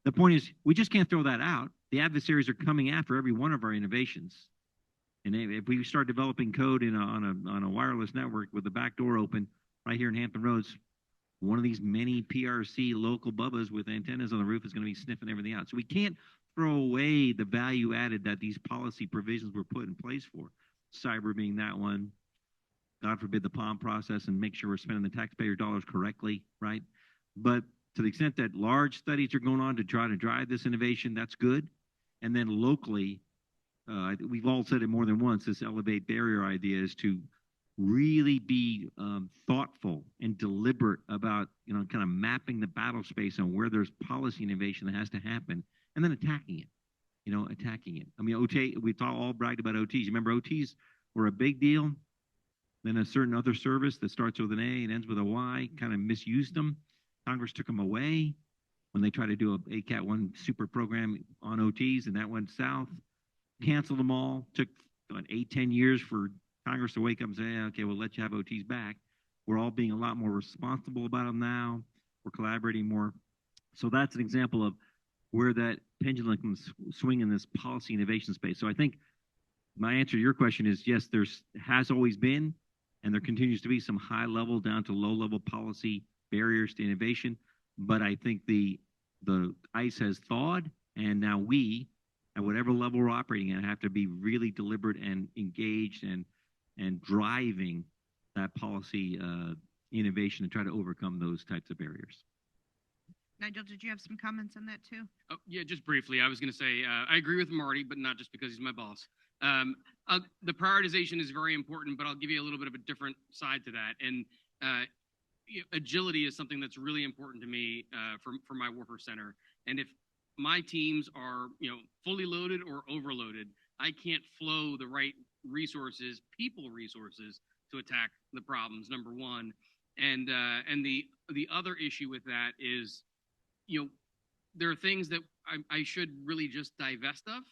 The point is, we just can't throw that out. The adversaries are coming after every one of our innovations. And if we start developing code on a wireless network with the back door open right here in Hampton Roads, one of these many PRC local bubbas with antennas on the roof is going to be sniffing everything out. So we can't throw away the value added that these policy provisions were put in place for. Cyber being that one. God forbid the POM process, and make sure we're spending the taxpayer dollars correctly, right? But to the extent that large studies are going on to try to drive this innovation, that's good. And then locally, we've all said it more than once, this elevate barrier idea is to really be thoughtful and deliberate about, kind of mapping the battle space on where there's policy innovation that has to happen, and then attacking it, attacking it. I mean, we all bragged about OTs. Remember, OTs were a big deal. Then a certain other service that starts with an A and ends with a Y kind of misused them. Congress took them away when they tried to do a ACAT-1 super program on OTs, and that went south. Canceled them all. Took 8-10 years for Congress to wake up and say, okay, we'll let you have OTs back. We're all being a lot more responsible about them now. We're collaborating more. So that's an example of where that pendulum can swing in this policy innovation space. So I think my answer to your question is yes, has always been, and there continues to be some high level down to low level policy barriers to innovation. But I think the ice has thawed, and now we, at whatever level we're operating at, have to be really deliberate and engaged and driving that policy innovation and try to overcome those types of barriers. Nigel, did you have some comments on that too? Oh, yeah, just briefly. I was going to say, I agree with Marty, but not just because he's my boss. The prioritization is very important, but I'll give you a little bit of a different side to that. And agility is something that's really important to me for my Warfare Center. And if my teams are, fully loaded or overloaded, I can't flow the right resources, people resources, to attack the problems. Number one, and the other issue with that is, there are things that I should really just divest of,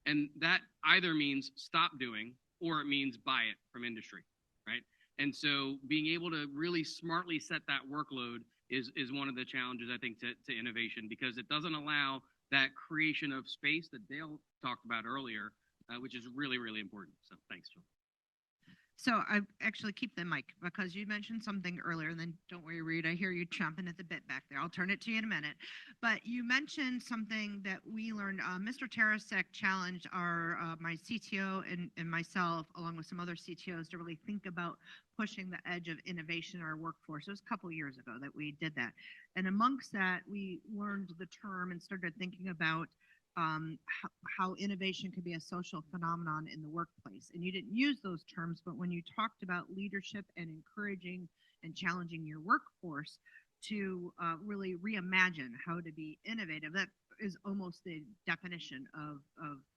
and that either means stop doing or it means buy it from industry, right? And so being able to really smartly set that workload is one of the challenges, I think, to innovation, because it doesn't allow that creation of space that Dale talked about earlier, which is really, really important. So thanks, Joel. So I actually keep the mic because you mentioned something earlier, and then don't worry, Reed, I hear you chomping at the bit back there. I'll turn it to you in a minute. But you mentioned something that we learned. Mr. Tarasek challenged my CTO and myself, along with some other CTOs, to really think about pushing the edge of innovation in our workforce. It was a couple years ago that we did that. And amongst that, we learned the term and started thinking about how innovation could be a social phenomenon in the workplace. And you didn't use those terms, but when you talked about leadership and encouraging and challenging your workforce to really reimagine how to be innovative, that is almost the definition of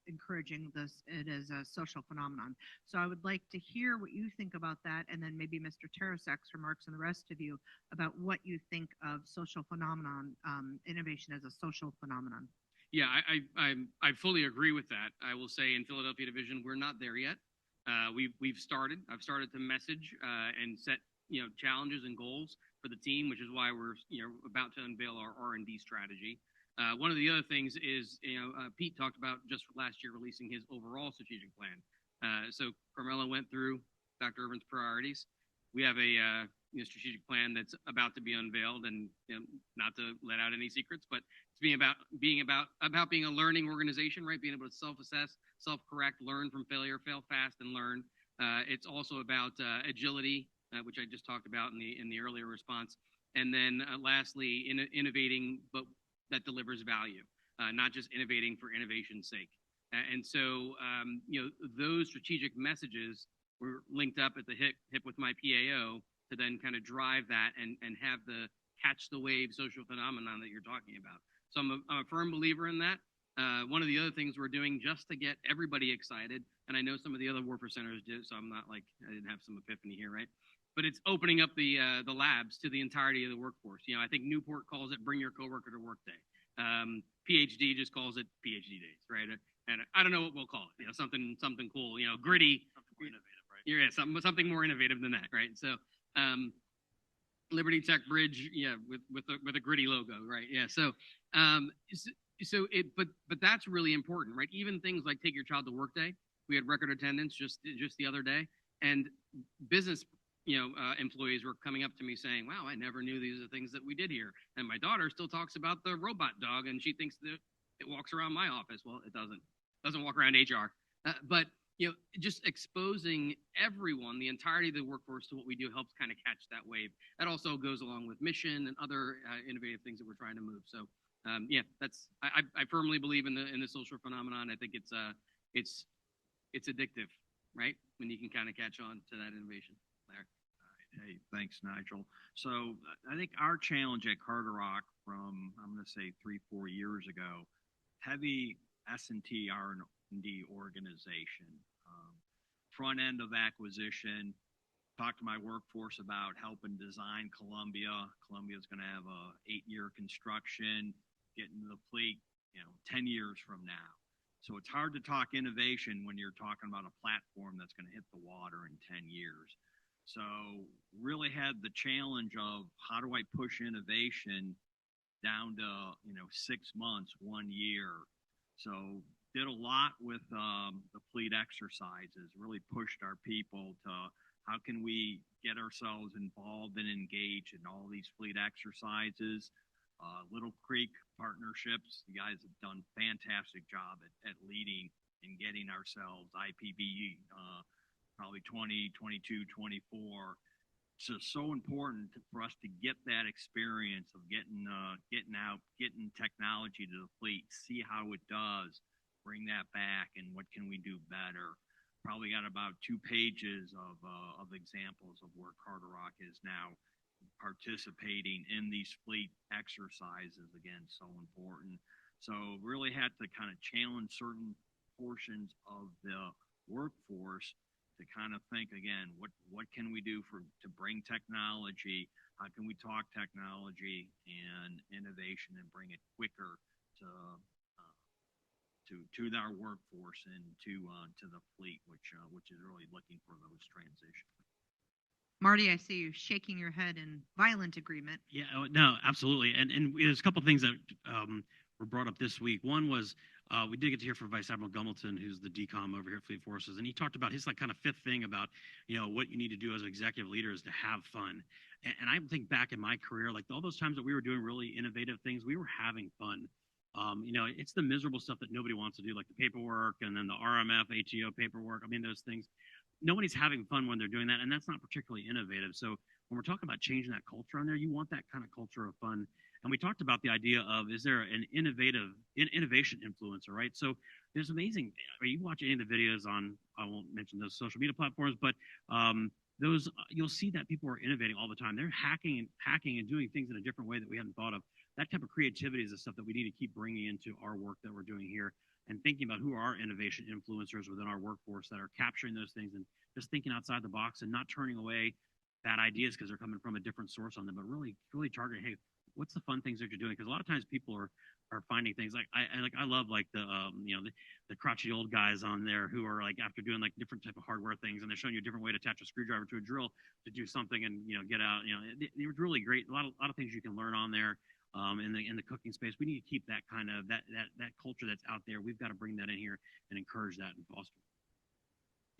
encouraging it as a social phenomenon. So I would like to hear what you think about that, and then maybe Mr. Tarasek's remarks and the rest of you about what you think of social phenomenon, innovation as a social phenomenon. Yeah, I fully agree with that. I will say in Philadelphia Division, we're not there yet. I've started to message and set challenges and goals for the team, which is why we're about to unveil our R&D strategy. One of the other things is Pete talked about just last year releasing his overall strategic plan. So Carmela went through Dr. Urban's priorities. We have a strategic plan that's about to be unveiled, and not to let out any secrets, but it's being a learning organization, right? Being able to self-assess, self-correct, learn from failure, fail fast, and learn. It's also about agility, which I just talked about in the earlier response, and then lastly, innovating, but that delivers value, not just innovating for innovation's sake. And so, those strategic messages were linked up at the hip with my PAO to then kind of drive that and have the catch the wave social phenomenon that you're talking about. So I'm a firm believer in that. One of the other things we're doing just to get everybody excited, and I know some of the other warfare centers did, so I'm not like I didn't have some epiphany here, right? But it's opening up the labs to the entirety of the workforce. I think Newport calls it "Bring Your Coworker to Work Day." PhD just calls it PhD days, right? And I don't know what we'll call it. Something cool. Gritty. Something more innovative, right? Yeah, something more innovative than that, right? So, Liberty Tech Bridge, yeah, with a gritty logo, right? Yeah. So, but that's really important, right? Even things like Take Your Child to Work Day. We had record attendance just the other day, and business employees were coming up to me saying, "Wow, I never knew these are things that we did here." And my daughter still talks about the robot dog, and she thinks that it walks around my office. Well, it doesn't walk around HR, but just exposing everyone, the entirety of the workforce, to what we do helps kind of catch that wave. That also goes along with mission and other innovative things that we're trying to move. So, yeah, I firmly believe in the social phenomenon. I think it's addictive, right? When you can kind of catch on to that innovation. Larry. Hey, thanks, Nigel. So I think our challenge at Carter Rock from, I'm going to say 3-4 years ago, heavy S&T R&D organization, front end of acquisition. Talked to my workforce about helping design Columbia. Columbia is going to have a 8-year construction, get into the fleet, 10 years from now. So it's hard to talk innovation when you're talking about a platform that's going to hit the water in 10 years. So really had the challenge of how do I push innovation down to 6 months, 1 year. So did a lot with the fleet exercises. Really pushed our people to how can we get ourselves involved and engaged in all these fleet exercises. Little Creek partnerships. You guys have done a fantastic job at leading and getting ourselves IPB probably 20, 22, 24. So important for us to get that experience of getting out, getting technology to the fleet, see how it does, bring that back, and what can we do better. Probably got about 2 pages of examples of where Carter Rock is now participating in these fleet exercises. Again, so important. So really had to kind of challenge certain portions of the workforce to kind of think again, what can we do to bring technology? How can we talk technology and innovation and bring it quicker to our workforce and to the fleet, which is really looking for those transitions. Marty, I see you shaking your head in violent agreement. Yeah, no, absolutely. And there's a couple of things that were brought up this week. One was we did get to hear from Vice Admiral Gumbleton, who's the DCOM over here at Fleet Forces, and he talked about his kind of 5th thing about what you need to do as an executive leader is to have fun. And I think back in my career, like all those times that we were doing really innovative things, we were having fun. It's the miserable stuff that nobody wants to do, like the paperwork and then the RMF, ATO paperwork. I mean, those things. Nobody's having fun when they're doing that, and that's not particularly innovative. So when we're talking about changing that culture on there, you want that kind of culture of fun. And we talked about the idea of, is there an innovation influencer, right? So there's amazing, you watch any of the videos on, I won't mention those social media platforms, but those, you'll see that people are innovating all the time. They're hacking and doing things in a different way that we hadn't thought of. That type of creativity is the stuff that we need to keep bringing into our work that we're doing here, and thinking about who are innovation influencers within our workforce that are capturing those things and just thinking outside the box and not turning away bad ideas because they're coming from a different source on them, but really targeting, hey, what's the fun things that you're doing? Because a lot of times people are finding things like I love like the crotchety old guys on there who are like after doing like different type of hardware things, and they're showing you a different way to attach a screwdriver to a drill to do something and get out. It's really great. A lot of things you can learn on there. In the cooking space, we need to keep that kind of that culture that's out there. We've got to bring that in here and encourage that and foster.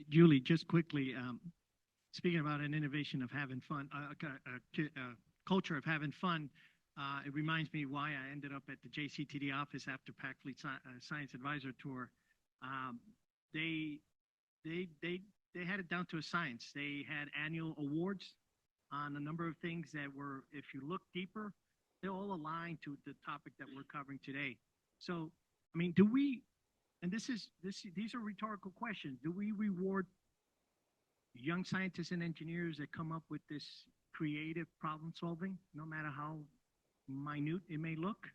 Julie, just quickly, speaking about an innovation of having fun, culture of having fun, it reminds me why I ended up at the JCTD office after Pac Fleet Science Advisor Tour. They had it down to a science. They had annual awards on a number of things that were, if you look deeper, they're all aligned to the topic that we're covering today. So, I mean, do we, and these are rhetorical questions, do we reward young scientists and engineers that come up with this creative problem solving, no matter how minute it may look,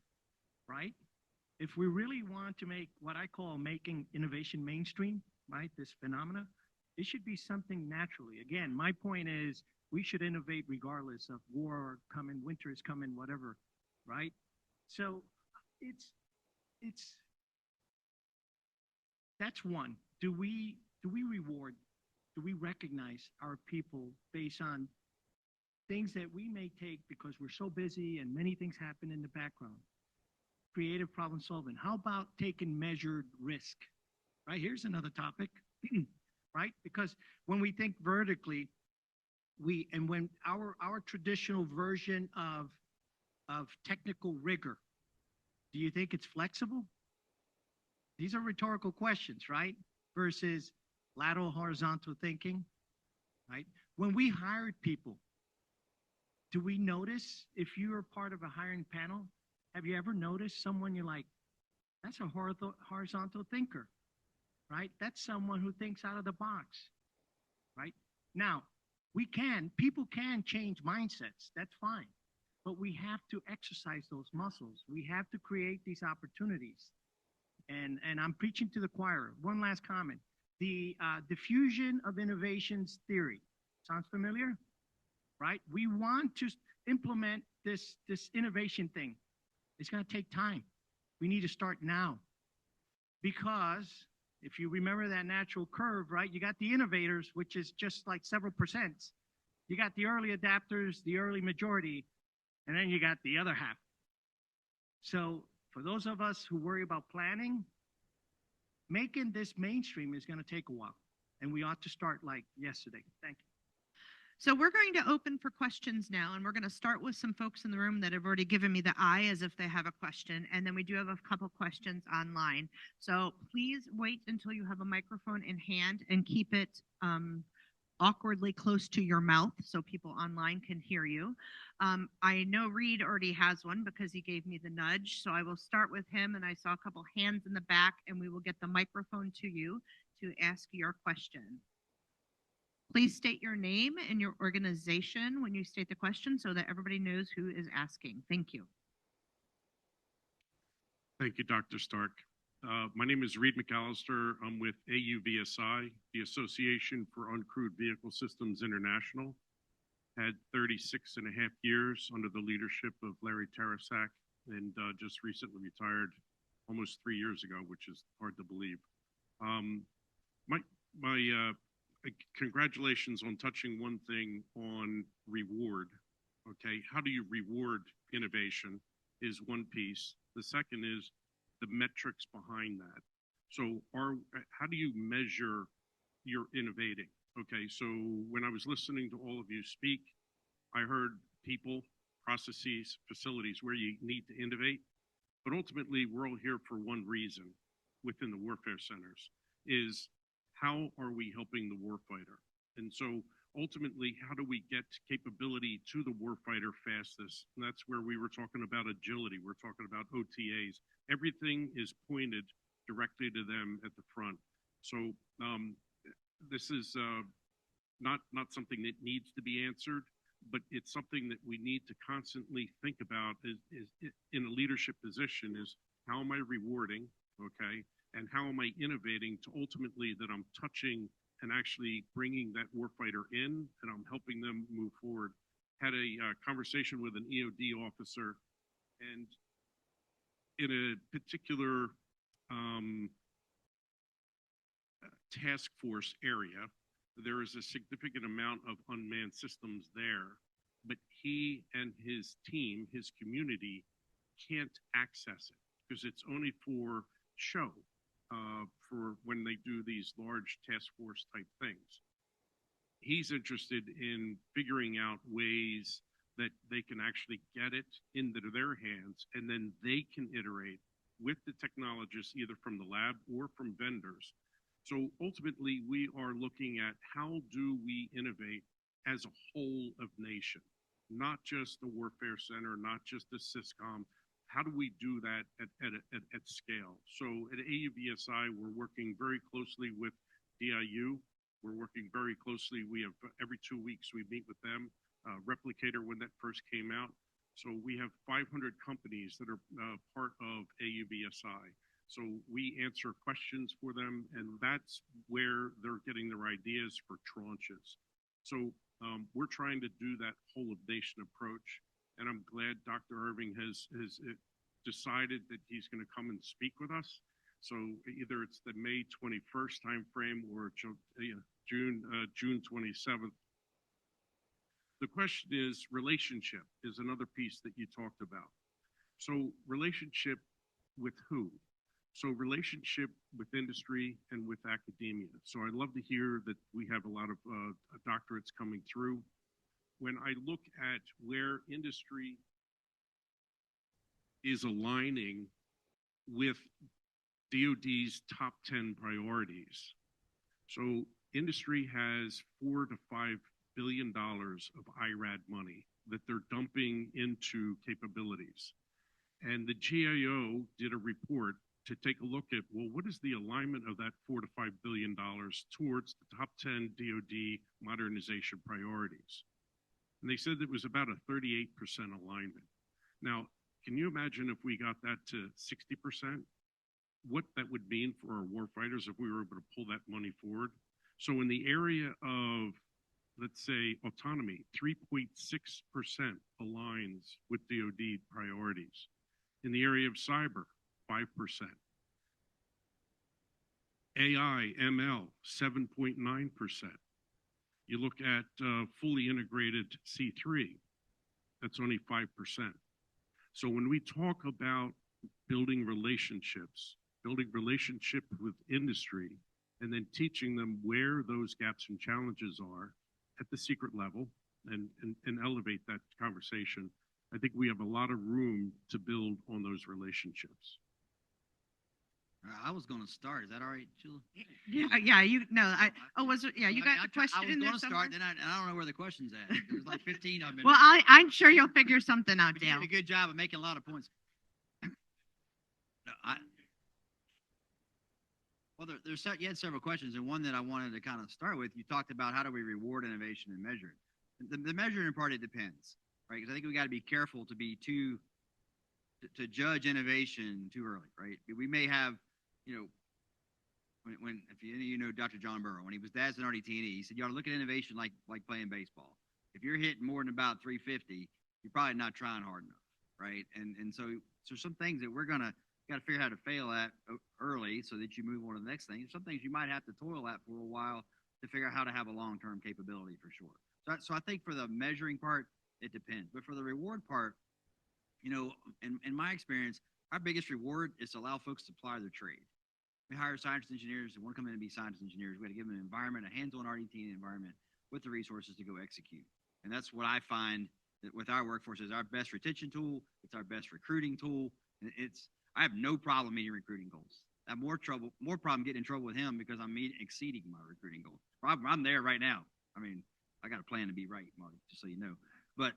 right? if we really want to make what I call making innovation mainstream, right, this phenomena, it should be something naturally. Again, my point is we should innovate regardless of war coming, winter is coming, whatever, right? So it's that's one. Do we reward, do we recognize our people based on things that we may take because we're so busy and many things happen in the background? Creative problem solving. How about taking measured risk? Right, here's another topic, right? Because when we think vertically, when our traditional version of technical rigor, do you think it's flexible? These are rhetorical questions, right? Versus lateral horizontal thinking, right? When we hired people, do we notice, if you are part of a hiring panel, have you ever noticed someone you're like, that's a horizontal thinker, right? That's someone who thinks out of the box, right? Now, people can change mindsets, that's fine. But we have to exercise those muscles. We have to create these opportunities. And I'm preaching to the choir. One last comment. The diffusion of innovations theory. Sounds familiar? Right? We want to implement this innovation thing. It's going to take time. We need to start now. Because if you remember that natural curve, right, you got the innovators, which is just like several percents. You got the early adapters, the early majority, and then you got the other half. So for those of us who worry about planning, making this mainstream is going to take a while. And we ought to start like yesterday. Thank you. So we're going to open for questions now, and we're going to start with some folks in the room that have already given me the eye as if they have a question, and then we do have a couple questions online. So please wait until you have a microphone in hand and keep it awkwardly close to your mouth so people online can hear you. I know Reed already has one because he gave me the nudge, so I will start with him, and I saw a couple hands in the back, and we will get the microphone to you to ask your question. Please state your name and your organization when you state the question so that everybody knows who is asking. Thank you. Thank you, Dr. Stark. My name is Reed McAllister. I'm with AUVSI, the Association for Uncrewed Vehicle Systems International. Had 36 and a half years under the leadership of Larry Tarasak, and just recently retired almost 3 years ago, which is hard to believe. Congratulations on touching one thing on reward. Okay, how do you reward innovation is one piece. The second is the metrics behind that. So how do you measure your innovating? Okay, so when I was listening to all of you speak, I heard people, processes, facilities where you need to innovate, but ultimately we're all here for one reason within the warfare centers is how are we helping the warfighter? And so ultimately, how do we get capability to the warfighter fastest? And that's where we were talking about agility. We're talking about OTAs. Everything is pointed directly to them at the front. So this is not something that needs to be answered, but it's something that we need to constantly think about is in a leadership position is how am I rewarding, okay? And how am I innovating to ultimately that I'm touching and actually bringing that warfighter in and I'm helping them move forward. Had a conversation with an EOD officer, and in a particular task force area, there is a significant amount of unmanned systems there, but he and his team, his community, can't access it because it's only for show. For when they do these large task force type things. He's interested in figuring out ways that they can actually get it into their hands and then they can iterate with the technologists either from the lab or from vendors. So ultimately we are looking at how do we innovate as a whole of nation, not just the warfare center, not just the SysCom. How do we do that at scale? So at AUVSI, we're working very closely with DIU. We're working very closely. We have every 2 weeks we meet with them. Replicator, when that first came out, So we have 500 companies that are part of AUVSI. So we answer questions for them, and that's where they're getting their ideas for tranches. So we're trying to do that whole of nation approach, and I'm glad Dr. Irving has decided that he's going to come and speak with us. So either it's the May 21st timeframe or June 27th. The question is, relationship is another piece that you talked about. So relationship with who? So relationship with industry and with academia. So I'd love to hear that we have a lot of doctorates coming through. When I look at where industry is aligning with DoD's top 10 priorities. So industry has $4 to $5 billion of IRAD money that they're dumping into capabilities. And the GAO did a report to take a look at, well, what is the alignment of that $4 to $5 billion towards the top 10 DoD modernization priorities? And they said it was about a 38% alignment. Now, can you imagine if we got that to 60%? What that would mean for our warfighters if we were able to pull that money forward? So in the area of, let's say, autonomy, 3.6% aligns with DoD priorities. In the area of cyber, 5%. AI, ML, 7.9%. You look at fully integrated C3, that's only 5%. So when we talk about building relationships with industry, and then teaching them where those gaps and challenges are at the secret level and elevate that conversation, I think we have a lot of room to build on those relationships. I was going to start. Is that all right, Julie? Yeah, you got the question I was in there going to somewhere? start, then I don't know where the question's at. There's like 15 of them. Well, I'm sure you'll figure something out, You Dale. did a good job of making a lot of points. Well, you had several questions, and one that I wanted to kind of start with. You talked about how do we reward innovation and measure it. The measuring part, it depends, right? Because I think we got to be careful to judge innovation too early, right? We may have, when if you know Dr. John Burrow, when he was as an RDT&E, he said you ought to look at innovation like playing baseball. If you're hitting more than about 350, you're probably not trying hard enough, right? And so some things that we're got to figure out how to fail at early so that you move on to the next thing. Some things you might have to toil at for a while to figure out how to have a long-term capability for sure. So I think for the measuring part, it depends. But for the reward part, in my experience, our biggest reward is to allow folks to apply their trade. We hire scientists and engineers who want to come in and be scientists and engineers. We got to give them an environment, a hands-on RDT environment with the resources to go execute. And that's what I find that with our workforce is our best retention tool. It's our best recruiting tool. And I have no problem meeting recruiting goals. I have more problem getting in trouble with him because I'm exceeding my recruiting goals. I'm there right now. I mean, I got a plan to be right, Marty, just so you know. But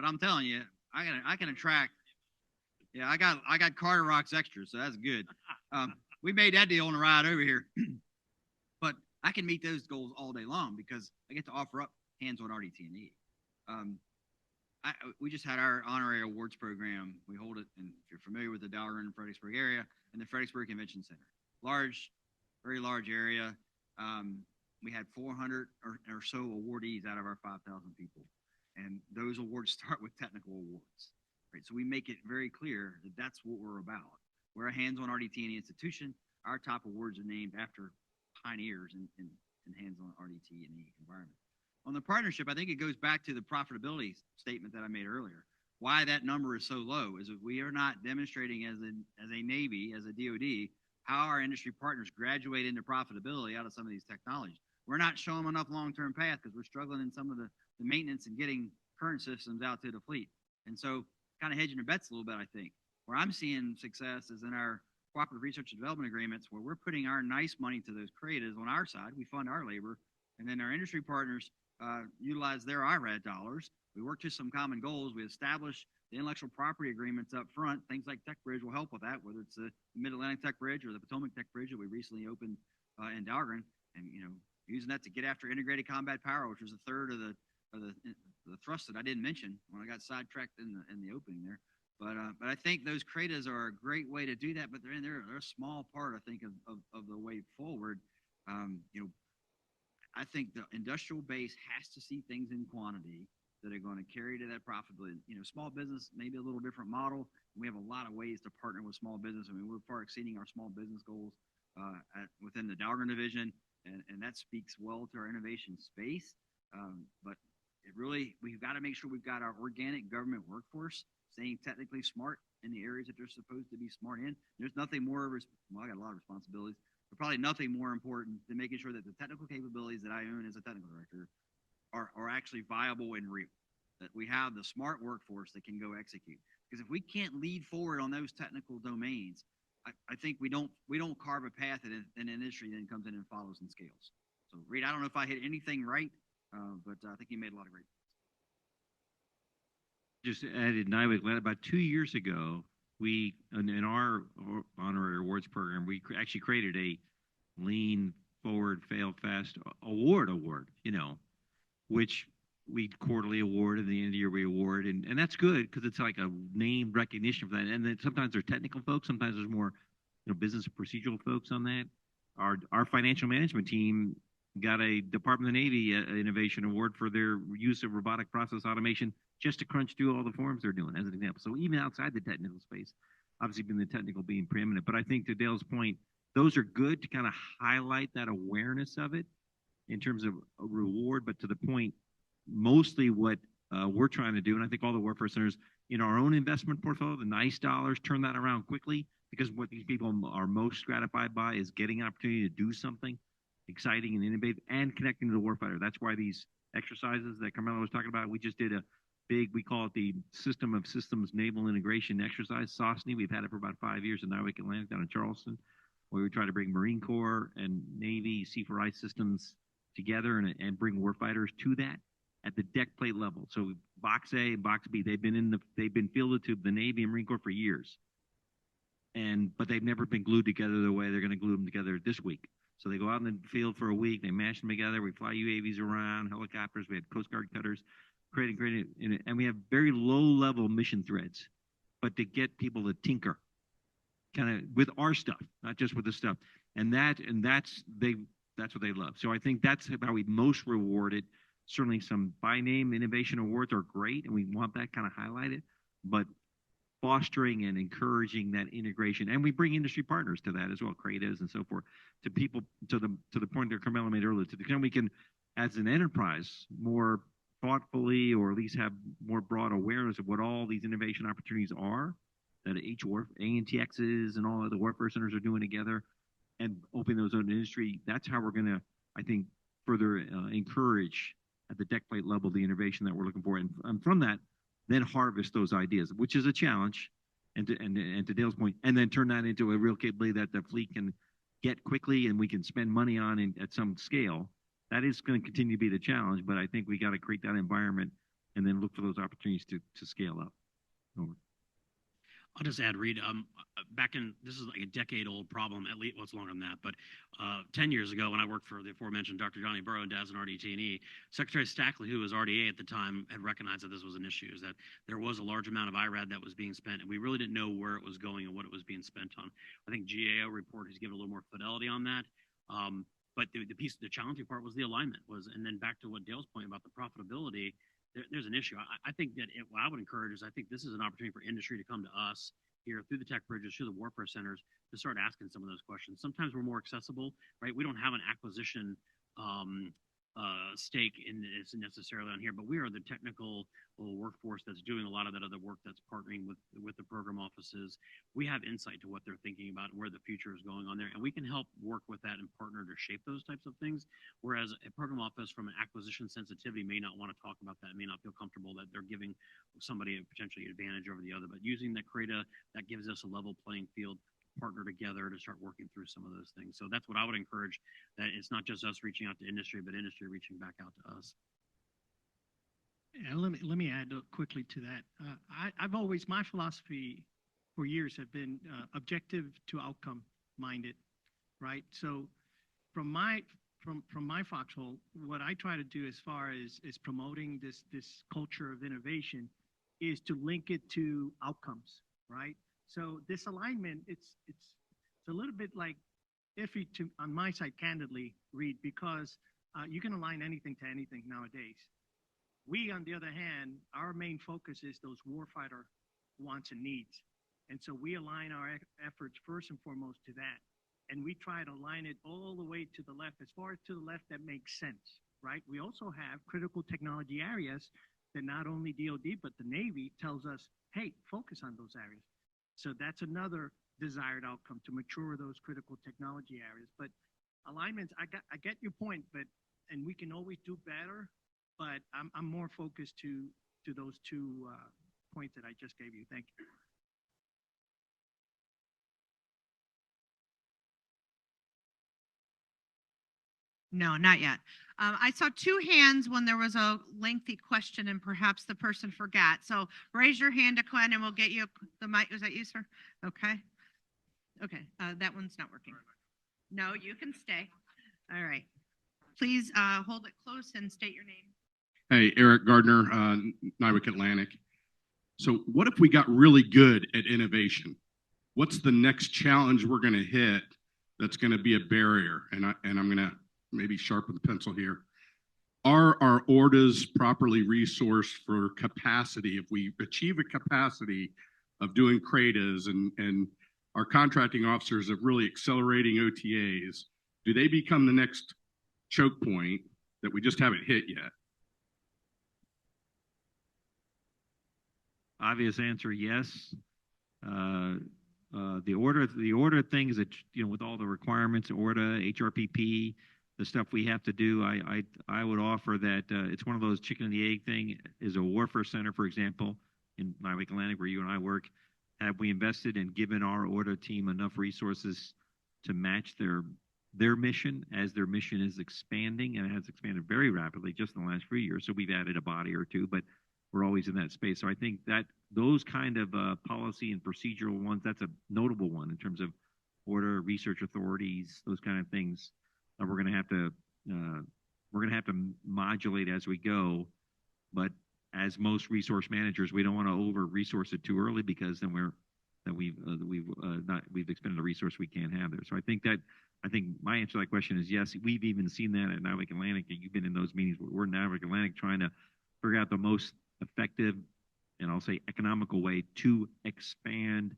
I'm telling you, I can attract. Yeah, I got Carter Rocks extra, so that's good. We made that deal on the ride over here. But I can meet those goals all day long because I get to offer up hands-on RDT&E. We just had our honorary awards program. We hold it, and if you're familiar with the Dalgern and Fredericksburg area, in the Fredericksburg Convention Center. Large, very large area. We had 400 or so awardees out of our 5,000 people. And those awards start with technical awards. Right? So we make it very clear that that's what we're about. We're a hands-on RDT&E institution. Our top awards are named after pioneers in hands-on RDT&E environment. On the partnership, I think it goes back to the profitability statement that I made earlier. Why that number is so low is that we are not demonstrating as a Navy, as a DoD, how our industry partners graduate into profitability out of some of these technologies. We're not showing them enough long-term path because we're struggling in some of the maintenance and getting current systems out to the fleet. And so kind of hedging your bets a little bit, I think. Where I'm seeing success is in our cooperative research and development agreements where we're putting our nice money to those creatives on our side. We fund our labor, and then our industry partners utilize their IRAD dollars. We work to some common goals. We establish the intellectual property agreements up front. Things like Tech Bridge will help with that, whether it's the Mid-Atlantic Tech Bridge or the Potomac Tech Bridge that we recently opened in Dalgern, and using that to get after integrated combat power, which was a third of the the thrust that I didn't mention when I got sidetracked in the opening there. But I think those CRADAs are a great way to do that. But they're a small part, I think, of the way forward. You know, I think the industrial base has to see things in quantity that are going to carry to that profitability. You know, small business, maybe a little different model. We have a lot of ways to partner with small business. I mean, we're far exceeding our small business goals within the Dahlgren division, and that speaks well to our innovation space. But it really, we've got to make sure we've got our organic government workforce staying technically smart in the areas that they're supposed to be smart in. There's nothing more, well, I got a lot of responsibilities, but probably nothing more important than making sure that the technical capabilities that I own as a technical director are actually viable and real, that we have the smart workforce that can go execute. Because if we can't lead forward on those technical domains, I think we don't carve a path that an industry then comes in and follows and scales. So Reed, I don't know if I hit anything right, but I think you made a lot of great points. Just added NIWC, about 2 years ago, we, in our honorary awards program, we actually created a lean forward, fail fast award, you know, which we quarterly award, and at the end of the year we award, and that's good because it's like a name recognition for that. And then sometimes there's technical folks, sometimes there's more, you know, business procedural folks on that. Our financial management team got a Department of the Navy Innovation Award for their use of robotic process automation just to crunch through all the forms they're doing, as an example. So even outside the technical space, obviously being the technical being preeminent, but I think to Dale's point, those are good to kind of highlight that awareness of it in terms of a reward. But to the point, mostly what we're trying to do, and I think all the warfare centers in our own investment portfolio, the nice dollars, turn that around quickly, because what these people are most gratified by is getting an opportunity to do something exciting and innovative and connecting to the warfighter. That's why these exercises that Carmelo was talking about, we just did a big, we call it the System of Systems Naval Integration Exercise, SOSNI. We've had it for about 5 years in NIWC Atlantic down in Charleston, where we try to bring Marine Corps and Navy C4I systems together and bring warfighters to that at the deck plate level. So Box A and Box B, they've been fielded to the Navy and Marine Corps for years, but they've never been glued together the way they're going to glue them together this week. So they go out in the field for a week, they mash them together. We fly UAVs around, helicopters. We had Coast Guard cutters, creating, and we have very low-level mission threads, but to get people to tinker, kind of with our stuff, not just with the stuff, and that's what they love. So I think that's how we most reward it. Certainly, some by name innovation awards are great, and we want that kind of highlighted, but fostering and encouraging that integration, and we bring industry partners to that as well, CRADAs and so forth, to people to the point that Carmelo made earlier, to the extent we can, as an enterprise, more thoughtfully, or at least have more broad awareness of what all these innovation opportunities are that each ANTXs and all of the warfare centers are doing together, and open those on industry. That's how we're going to, I think, further encourage at the deck plate level the innovation that we're looking for, and from that, then harvest those ideas, which is a challenge, and to Dale's point, and then turn that into a real capability that the fleet can get quickly and we can spend money on at some scale. That is going to continue to be the challenge, but I think we got to create that environment and then look for those opportunities to scale up. Over. I'll just add, Reed, this is like a decade-old problem, at least, well, it's longer than that, but 10 years ago when I worked for the aforementioned Dr. Johnny Burrow and DAS and RDT&E, Secretary Stackley, who was RDA at the time, had recognized that this was an issue, is that there was a large amount of IRAD that was being spent, and we really didn't know where it was going and what it was being spent on. I think GAO report has given a little more fidelity on that. But the challenging part was the alignment, and then back to what Dale's point about the profitability, there's an issue. I think that what I would encourage is, I think this is an opportunity for industry to come to us here through the tech bridges, through the warfare centers, to start asking some of those questions. Sometimes we're more accessible, right? We don't have an acquisition stake in this necessarily on here, but we are the technical workforce that's doing a lot of that other work, that's partnering with the program offices. We have insight to what they're thinking about and where the future is going on there, and we can help work with that and partner to shape those types of things. Whereas a program office from an acquisition sensitivity may not want to talk about that, may not feel comfortable that they're giving somebody a potentially advantage over the other. But using the CRADA, that gives us a level playing field, partner together to start working through some of those things. So that's what I would encourage, that it's not just us reaching out to industry, but industry reaching back out to us. And let me add quickly to that. I've always, my philosophy for years have been objective to outcome minded, right? So from my from my foxhole, what I try to do as far as is promoting this culture of innovation is to link it to outcomes, right? So this alignment, it's a little bit like iffy to on my side, candidly, Reed, because you can align anything to anything nowadays. We, on the other hand, our main focus is those warfighter wants and needs. And so we align our efforts first and foremost to that. And we try to align it all the way to the left, as far as to the left that makes sense, right? We also have critical technology areas that not only DoD, but the Navy tells us, hey, focus on those areas. So that's another desired outcome, to mature those critical technology areas. But alignments, I get your point, and we can always do better, but I'm more focused to those two points that I just gave you. Thank you. No, not yet. I saw two hands when there was a lengthy question and perhaps the person forgot. So raise your hand, Aquan, and we'll get you the mic. Was that you, sir? Okay. Okay, that one's not working. No, you can stay. All right. Please hold it close and state your name. Hey, Eric Gardner, NIWC Atlantic. So what if we got really good at innovation? What's the next challenge we're going to hit that's going to be a barrier? And I'm going to maybe sharpen the pencil here. Are our orders properly resourced for capacity? If we achieve a capacity of doing CRADAs and our contracting officers of really accelerating OTAs, do they become the next choke point that we just haven't hit yet? Obvious answer, yes. The order things that, with all the requirements, ORDA, HRPP, the stuff we have to do, I would offer that it's one of those chicken and the egg thing. Is a warfare center, for example, in NIWC Atlantic, where you and I work, have we invested and given our ORDA team enough resources to match their mission as their mission is expanding, and it has expanded very rapidly just in the last few years. So we've added a body or two, but we're always in that space. So I think that those kind of policy and procedural ones, that's a notable one in terms of order, research authorities, those kind of things. We're going to have to modulate as we go. But as most resource managers, we don't want to over resource it too early, because then we've expended a resource we can't have there. So I think my answer to that question is yes. We've even seen that at NIWC Atlantic, and you've been in those meetings. We're in NIWC Atlantic trying to figure out the most effective and I'll say economical way to expand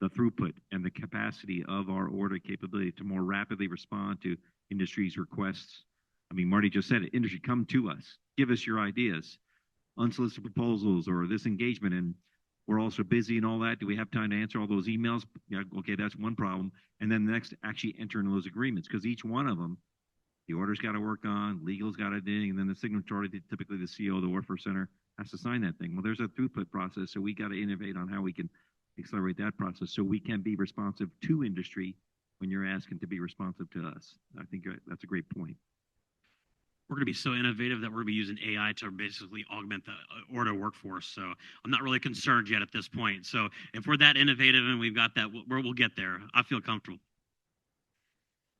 the throughput and the capacity of our order capability to more rapidly respond to industry's requests. I mean, Marty just said it, industry, come to us, give us your ideas, unsolicited proposals or this engagement, and we're also busy and all that. Do we have time to answer all those emails? Yeah, okay, that's one problem. And then the next, actually enter into those agreements, because each one of them, the order's got to work on, legal's got to ding, and then the signatory, typically the CEO of the Warfare Center, has to sign that thing. Well, there's a throughput process, so we got to innovate on how we can accelerate that process so we can be responsive to industry when you're asking to be responsive to us. I think that's a great point. We're going to be so innovative that we're going to be using AI to basically augment the order workforce. So I'm not really concerned yet at this point. So if we're that innovative and we've got that, we'll get there. I feel comfortable.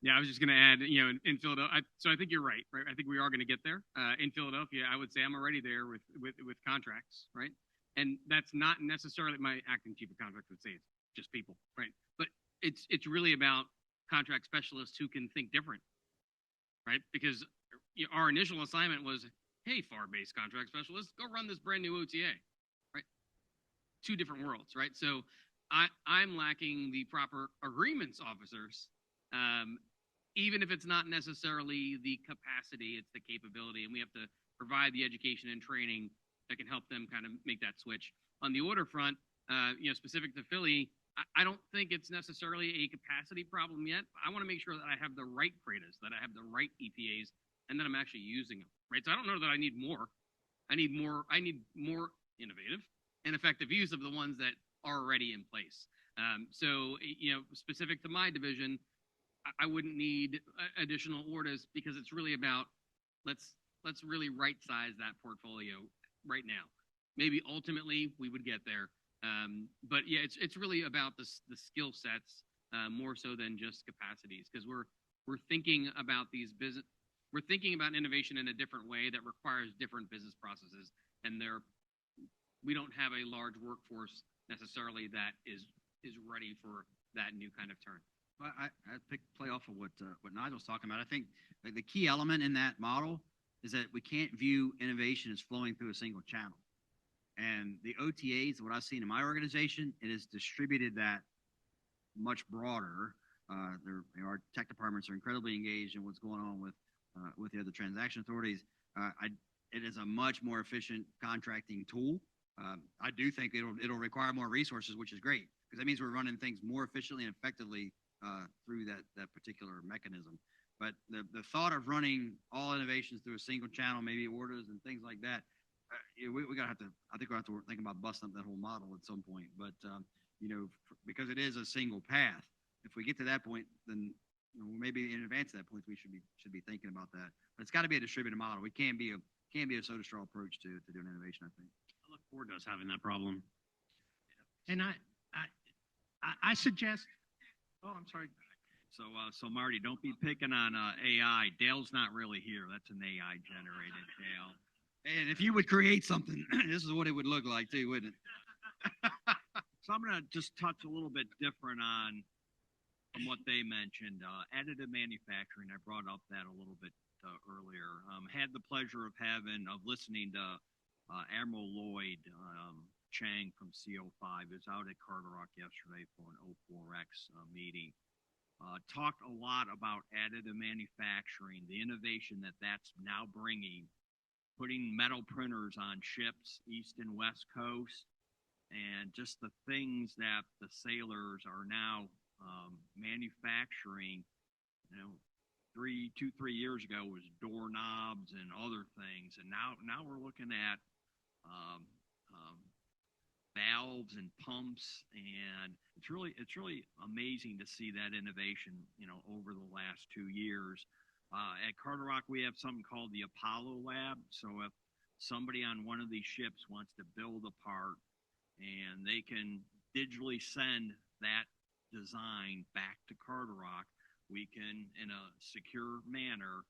Yeah, I was just going to add, in Philadelphia, so I think you're right? I think we are going to get there. In Philadelphia, I would say I'm already there with contracts, right? And that's not necessarily, my acting chief of contracts would say it's just people, right? But it's really about contract specialists who can think different, right? Because our initial assignment was, hey, FAR-based contract specialists, go run this brand new OTA, right? Two different worlds, right? So I'm lacking the proper agreements officers. Even if it's not necessarily the capacity, it's the capability, and we have to provide the education and training that can help them kind of make that switch. On the order front, specific to Philly, I don't think it's necessarily a capacity problem yet. I want to make sure that I have the right CRADAs, that I have the right EPAs, and that I'm actually using them, right? So I don't know that I need more. I need more innovative and effective use of the ones that are already in place. Specific to my division, I wouldn't need additional orders, because it's really about let's really right size that portfolio right now. Maybe ultimately we would get there, but yeah, it's really about the skill sets more so than just capacities, because we're thinking about these business. we're thinking about innovation in a different way that requires different business processes, and we don't have a large workforce necessarily that is ready for that new kind of turn. Well, I play off of what Nigel's talking about. I think the key element in that model is that we can't view innovation as flowing through a single channel. And the OTAs, what I've seen in my organization, it has distributed that much broader. Our tech departments are incredibly engaged in what's going on with the other transaction authorities. It is a much more efficient contracting tool. I do think it'll require more resources, which is great, because that means we're running things more efficiently and effectively through that particular mechanism. But the thought of running all innovations through a single channel, maybe orders and things like that, we gotta have to. I think we'll have to think about busting up that whole model at some point. But because it is a single path, if we get to that point, then maybe in advance of that point we should be thinking about that. But it's got to be a distributed model. We can't be a soda straw approach to doing innovation, I think. I look forward to us having that problem. And I suggest, oh, I'm sorry. So Marty, don't be picking on AI. Dale's not really here. That's an AI generated Dale. And if you would create something, this is what it would look like too, wouldn't it? So I'm going to just touch a little bit different from what they mentioned. Additive manufacturing, I brought up that a little bit earlier. Had the pleasure of listening to Admiral Lloyd Chang from CO5. He was out at Carter Rock yesterday for an O4X meeting. Talked a lot about additive manufacturing, the innovation that's now bringing, putting metal printers on ships, East and West Coast, and just the things that the sailors are now manufacturing. 3 years ago was doorknobs and other things, and now we're looking at valves and pumps, and it's really amazing to see that innovation over the last 2 years. At Carter Rock, we have something called the Apollo Lab. So if somebody on one of these ships wants to build a part, and they can digitally send that design back to Carter Rock, we can, in a secure manner,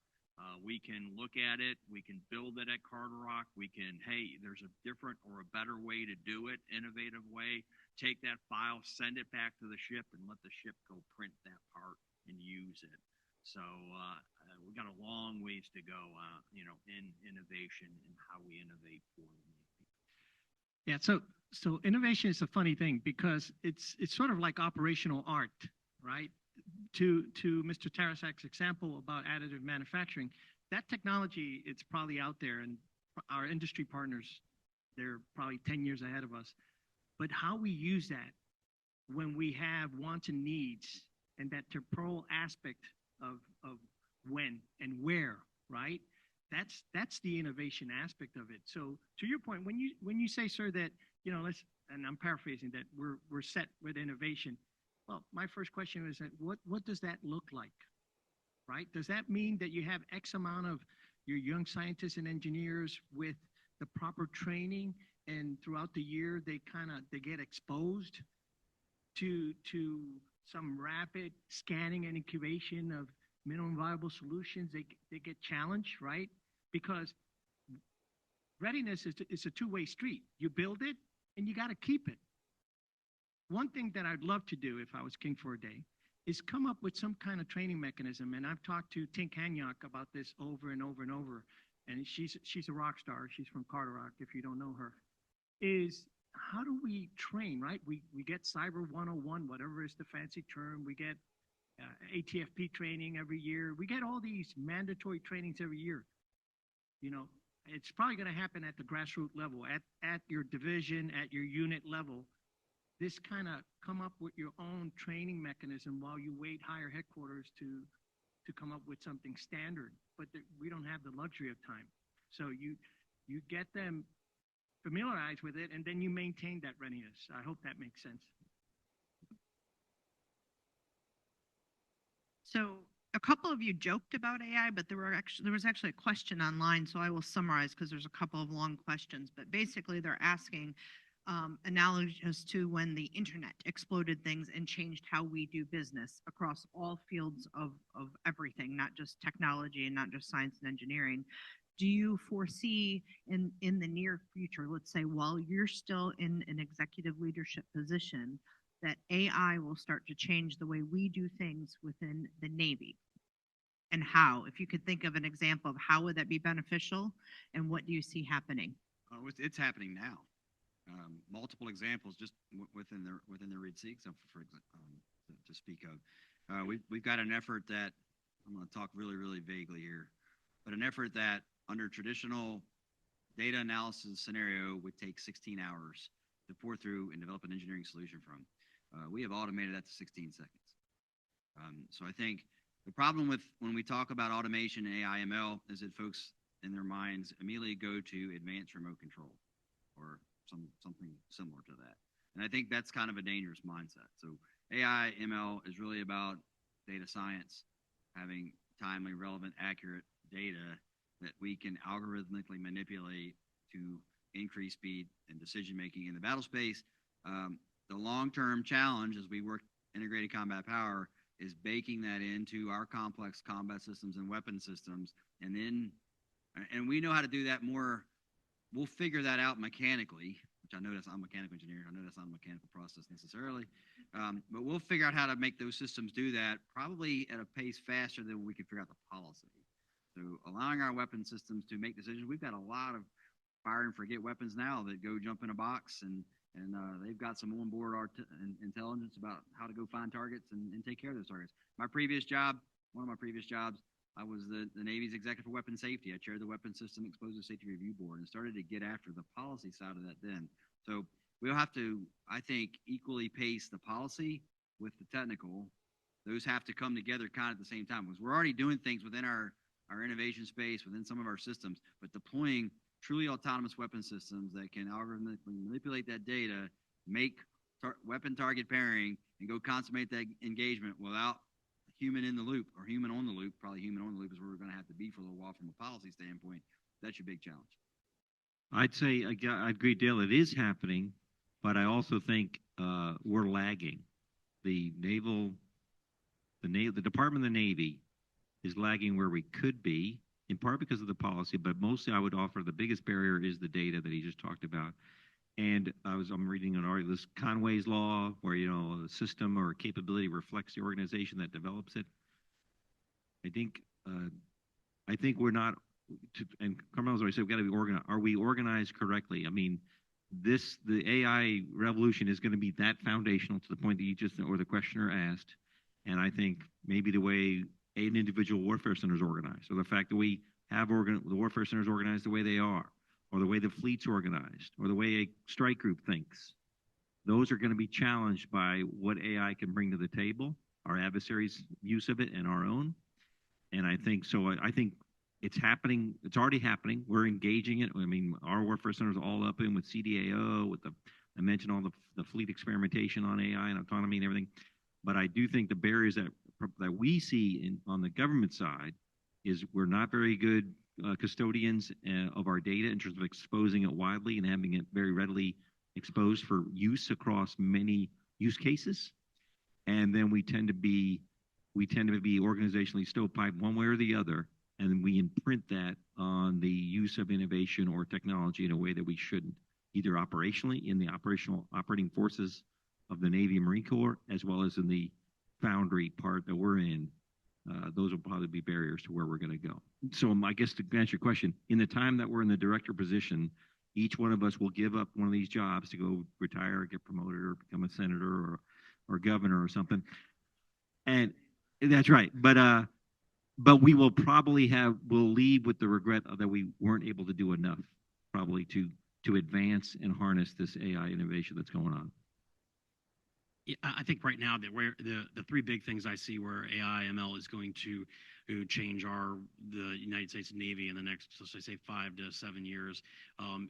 we can look at it, we can build it at Carter Rock, we can, hey, there's a different or a better way to do it, innovative way, take that file, send it back to the ship, and let the ship go print that part and use it. So we've got a long ways to go, in innovation and how we innovate for them. Yeah, so innovation is a funny thing because it's sort of like operational art, right? To Mr. Tarasak's example about additive manufacturing, that technology, it's probably out there, and our industry partners, they're probably 10 years ahead of us. But how we use that when we have wants and needs, and that temporal aspect of when and where, right? That's the innovation aspect of it. So to your point, when you say, sir, that and I'm paraphrasing, that we're set with innovation. Well, my first question is that what does that look like, right? Does that mean that you have X amount of your young scientists and engineers with the proper training, and throughout the year they get exposed to some rapid scanning and incubation of minimum viable solutions? They get challenged, right? Because readiness is a two-way street. You build it and you got to keep it. One thing that I'd love to do if I was king for a day is come up with some kind of training mechanism. And I've talked to Tink Hanyok about this over and over and over. And she's a rock star. She's from Carter Rock, if you don't know her. Is how do we train, right? We get Cyber 101, whatever is the fancy term. We get ATFP training every year. We get all these mandatory trainings every year. It's probably going to happen at the grassroots level, at your division, at your unit level. This kind of come up with your own training mechanism while you wait higher headquarters to come up with something standard. But we don't have the luxury of time. So you get them familiarized with it, and then you maintain that readiness. I hope that makes sense. So a couple of you joked about AI, but there was actually a question online, so I will summarize because there's a couple of long questions. But basically, they're asking, analogous to when the internet exploded things and changed how we do business across all fields of everything, not just technology and not just science and engineering. Do you foresee in the near future, let's say while you're still in an executive leadership position, that AI will start to change the way we do things within the Navy? And how? If you could think of an example of how would that be beneficial and what do you see happening? It's happening now. Multiple examples just within the Red Sea example, to speak of. We've got an effort that I'm going to talk really vaguely here, but an effort that under traditional data analysis scenario would take 16 hours to pour through and develop an engineering solution from. We have automated that to 16 seconds. So I think the problem with when we talk about automation and AI ML is that folks in their minds immediately go to advanced remote control or something similar to that. And I think that's kind of a dangerous mindset. So AI ML is really about data science, having timely, relevant, accurate data that we can algorithmically manipulate to increase speed and decision making in the battle space. The long-term challenge as we work integrated combat power is baking that into our complex combat systems and weapon systems. And we know how to do that more. We'll figure that out mechanically, which I know I'm a mechanical engineer. I know that's not a mechanical process necessarily. But we'll figure out how to make those systems do that probably at a pace faster than we can figure out the policy. So allowing our weapon systems to make decisions. We've got a lot of fire and forget weapons now that go jump in a box and they've got some onboard intelligence about how to go find targets and take care of those targets. One of my previous jobs, I was the Navy's executive for weapon safety. I chaired the Weapons System Explosive Safety Review Board and started to get after the policy side of that then. So we'll have to, I think, equally pace the policy with the technical. Those have to come together kind of at the same time because we're already doing things within our innovation space, within some of our systems, but deploying truly autonomous weapon systems that can algorithmically manipulate that data, make weapon target pairing, and go consummate that engagement without human in the loop or human on the loop. Probably human on the loop is where we're going to have to be for a little while from a policy standpoint. That's your big challenge. I'd say I agree, Dale. It is happening, but I also think we're lagging. The Department of the Navy is lagging where we could be, in part because of the policy, but mostly I would offer the biggest barrier is the data that he just talked about. And I'm reading an article, this Conway's Law, where a system or capability reflects the organization that develops it. I think we're not. And Carmel's already said we've got to be organized. Are we organized correctly? I mean, the AI revolution is going to be that foundational to the point that or the questioner asked. And I think maybe the way an individual warfare center is organized, or the fact that we have the warfare centers organized the way they are, or the way the fleet's organized, or the way a strike group thinks. Those are going to be challenged by what AI can bring to the table, our adversaries' use of it, and our own. And I think it's happening. It's already happening. We're engaging it. I mean, our warfare centers are all up in with CDAO, I mentioned all the fleet experimentation on AI and autonomy and everything. But I do think the barriers that we see on the government side is we're not very good custodians of our data in terms of exposing it widely and having it very readily exposed for use across many use cases. And then we tend to be organizationally stovepiped one way or the other, and we imprint that on the use of innovation or technology in a way that we shouldn't, either operationally in the operating forces of the Navy and Marine Corps, as well as in the foundry part that we're in. Those will probably be barriers to where we're going to go. So I guess to answer your question, in the time that we're in the director position, each one of us will give up one of these jobs to go retire or get promoted or become a senator or governor or something. And that's right. But we will probably we'll leave with the regret that we weren't able to do enough probably to advance and harness this AI innovation that's going on. Yeah, I think right now that the three big things I see where AI ML is going to change the United States Navy in the next, let's say 5 to 7 years,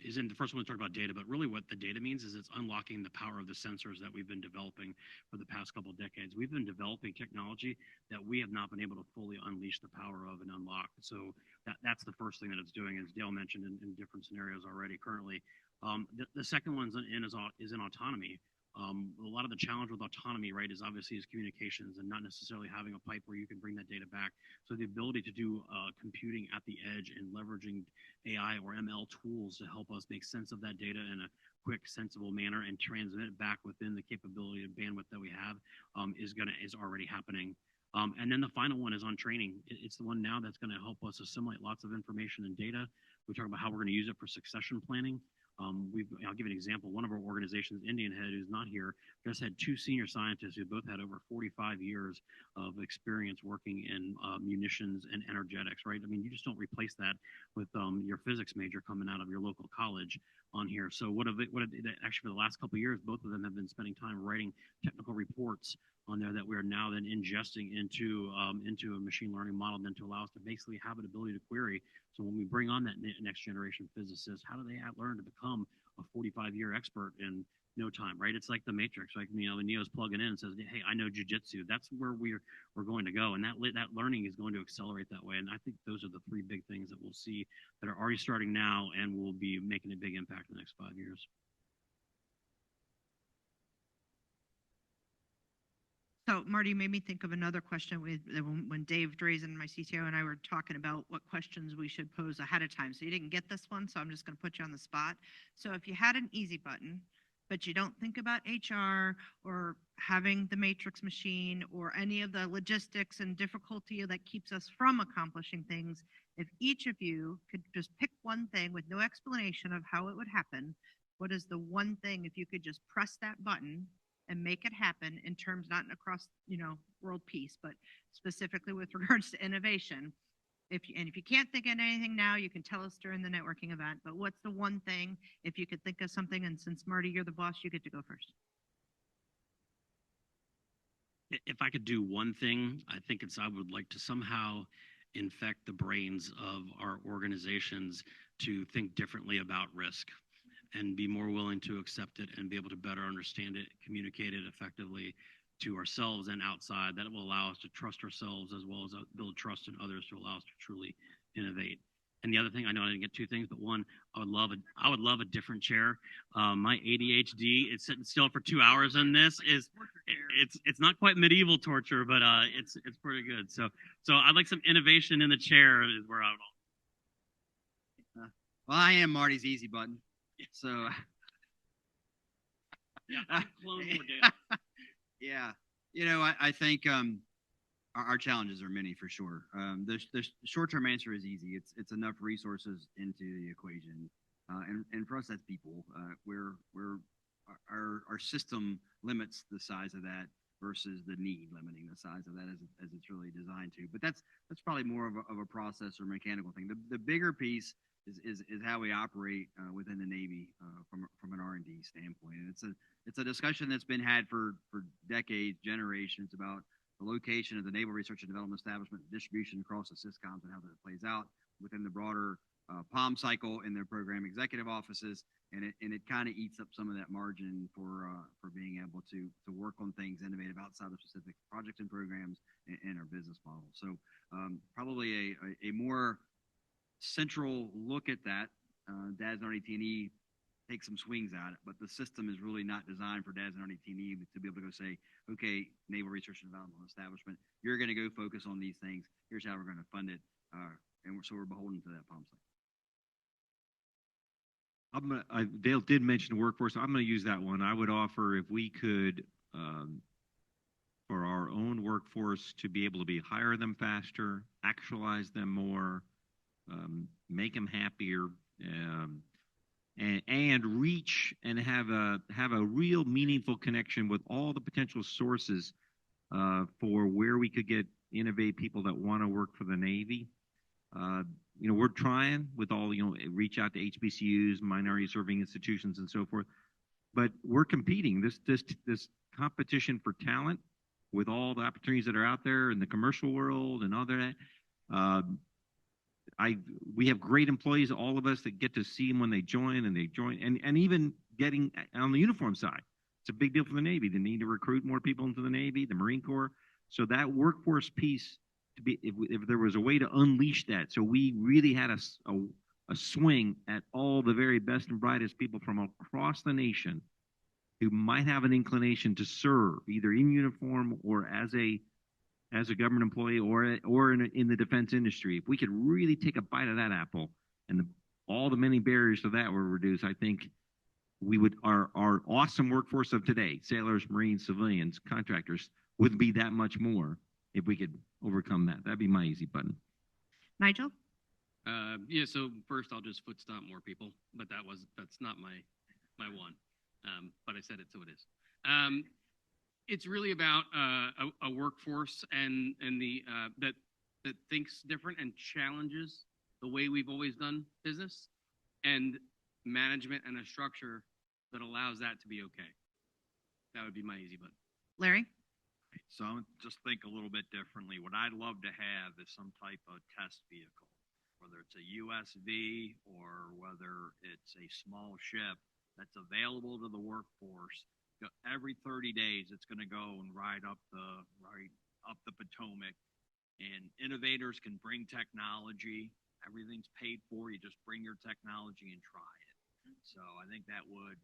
is in the first one to talk about data, but really what the data means is it's unlocking the power of the sensors that we've been developing for the past couple of decades. We've been developing technology that we have not been able to fully unleash the power of and unlock. So that's the first thing that it's doing, as Dale mentioned in different scenarios already currently. The second one is in autonomy. A lot of the challenge with autonomy, right, is obviously is communications and not necessarily having a pipe where you can bring that data back. So the ability to do computing at the edge and leveraging AI or ML tools to help us make sense of that data in a quick, sensible manner and transmit it back within the capability and bandwidth that we have is already happening. And then the final one is on training. It's the one now that's going to help us assimilate lots of information and data. We talk about how we're going to use it for succession planning. I'll give you an example. One of our organizations, Indian Head, who's not here, just had 2 senior scientists who both had over 45 years of experience working in munitions and energetics, right? I mean, you just don't replace that with your physics major coming out of your local college on here. So actually, for the last couple of years, both of them have been spending time writing technical reports on there that we are now then ingesting into a machine learning model then to allow us to basically have an ability to query. So when we bring on that next generation physicist, how do they learn to become a 45-year expert in no time, right? It's like the Matrix, like, you know, when Neo's plugging in and says, hey, I know jujitsu. That's where we're going to go. And that learning is going to accelerate that way. And I think those are the 3 big things that we'll see that are already starting now and will be making a big impact in the next 5 years. So Marty made me think of another question when Dave Drazen, my CTO, and I were talking about what questions we should pose ahead of time. So you didn't get this one, so I'm just going to put you on the spot. So if you had an easy button, but you don't think about HR or having the matrix machine or any of the logistics and difficulty that keeps us from accomplishing things, if each of you could just pick one thing with no explanation of how it would happen, what is the one thing, if you could just press that button and make it happen in terms not across, you know, world peace, but specifically with regards to innovation? If you can't think of anything now, you can tell us during the networking event. But what's the one thing, if you could think of something? And since Marty, you're the boss, you get to go first. If I could do one thing, I think I would like to somehow infect the brains of our organizations to think differently about risk and be more willing to accept it and be able to better understand it, communicate it effectively to ourselves and outside. That will allow us to trust ourselves as well as build trust in others to allow us to truly innovate. And the other thing, I know I didn't get 2 things, but one, I would love a different chair. My ADHD, it's sitting still for 2 hours on this it's not quite medieval torture, but it's pretty good. So I'd like some innovation in the chair is where I would. Well, I am Marty's easy button. So yeah, you know, I think our challenges are many for sure. The short-term answer is easy. It's enough resources into the equation, and for us that's people. Our system limits the size of that versus the need limiting the size of that as it's really designed to. But that's probably more of a process or mechanical thing. The bigger piece is how we operate within the Navy from an R&D standpoint. And it's a discussion that's been had for decades, generations, about the location of the Naval Research and Development Establishment, distribution across the SysComs, and how that plays out within the broader POM cycle in their program executive offices. And it kind of eats up some of that margin for being able to work on things innovative outside of specific projects and programs in our business model. So probably a more central look at that. DAS and RDT&E take some swings at it, but the system is really not designed for DAS and RDT&E to be able to go say, okay, Naval Research and Development Establishment, you're going to go focus on these things. Here's how we're going to fund it, and we're beholden to that POM cycle. Dale did mention workforce. I'm going to use that one. I would offer if we could, for our own workforce, to be able to hire them faster, actualize them more, make them happier, and reach and have a real meaningful connection with all the potential sources for where we could innovate people that want to work for the Navy. You know, we're trying with all, you know, reach out to HBCUs, minority serving institutions, and so forth. But we're competing. This competition for talent with all the opportunities that are out there in the commercial world and all that. We have great employees, all of us, that get to see them when they join, and even getting on the uniform side. It's a big deal for the Navy. They need to recruit more people into the Navy, the Marine Corps. So that workforce piece, if there was a way to unleash that, so we really had a a swing at all the very best and brightest people from across the nation who might have an inclination to serve either in uniform or as a government employee or in the defense industry. If we could really take a bite of that apple and all the many barriers to that were reduced, I think we would our awesome workforce of today, sailors, Marines, civilians, contractors, would be that much more if we could overcome that. That'd be my easy button. Nigel? Yeah, so first I'll just foot stomp more people, but that's not my one. But I said it, so it is. It's really about a workforce and the that thinks different and challenges the way we've always done business, and management and a structure that allows that to be okay. That would be my easy button. Larry? So I just think a little bit differently. What I'd love to have is some type of test vehicle, whether it's a USV or whether it's a small ship that's available to the workforce. Every 30 days, it's going to go and ride up the Potomac, and innovators can bring technology. Everything's paid for. You just bring your technology and try it. So I think that would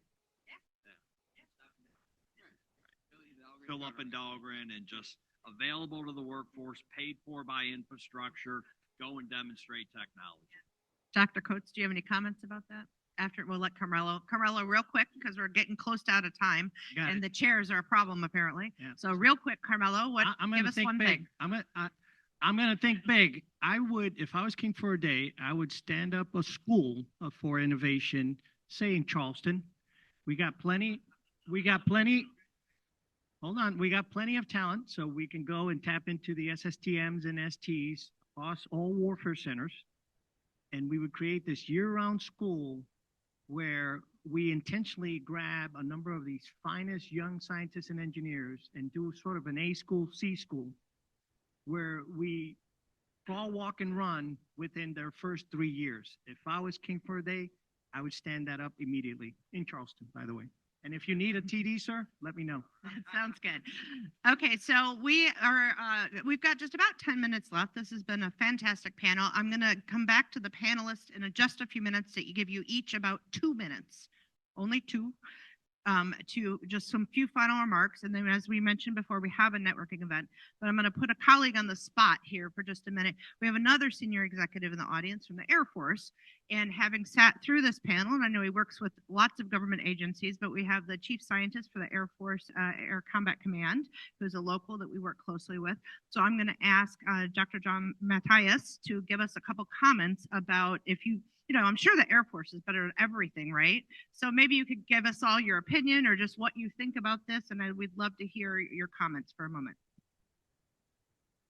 fill up in Dahlgren and just available to the workforce, paid for by infrastructure. Go and demonstrate technology. Dr. Coates, do you have any comments about that? After we'll let Carmelo. Carmelo, real quick, because we're getting close to out of time, and the chairs are a problem apparently. Yeah. So real quick, Carmelo, give us one thing. I'm gonna think big. I would, if I was king for a day, I would stand up a school for innovation, say in Charleston. We got plenty. Hold on, we got plenty of talent, so we can go and tap into the SSTMs and STs across all warfare centers, and we would create this year-round school where we intentionally grab a number of these finest young scientists and engineers and do sort of an A school, C school, where we crawl, walk, and run within their first 3 years. If I was king for a day, I would stand that up immediately in Charleston, by the way. And if you need a TD, sir, let me know. That sounds good. Okay, so we've got just about 10 minutes left. This has been a fantastic panel. I'm going to come back to the panelists in just a few minutes to give you each about 2 minutes, only 2, to just some few final remarks. And then, as we mentioned before, we have a networking event, but I'm going to put a colleague on the spot here for just a minute. We have another senior executive in the audience from the Air Force, and having sat through this panel, and I know he works with lots of government agencies, but we have the chief scientist for the Air Force Air Combat Command, who's a local that we work closely with. So I'm going to ask Dr. John Matthias to give us a couple comments about I'm sure the Air Force is better at everything, right? So maybe you could give us all your opinion or just what you think about this, and we'd love to hear your comments for a moment.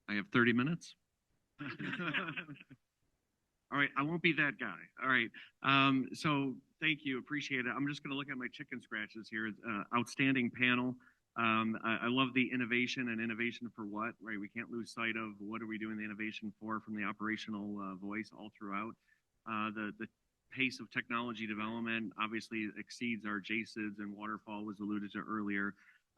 I have 30 minutes. All right, I won't be that guy. All right, so thank you, appreciate it. I'm just gonna look at my chicken scratches here. Outstanding panel. I love the innovation and innovation for what, right? We can't lose sight of what are we doing the innovation for from the operational voice all throughout. The pace of technology development obviously exceeds our JCIDs, and waterfall was alluded to earlier.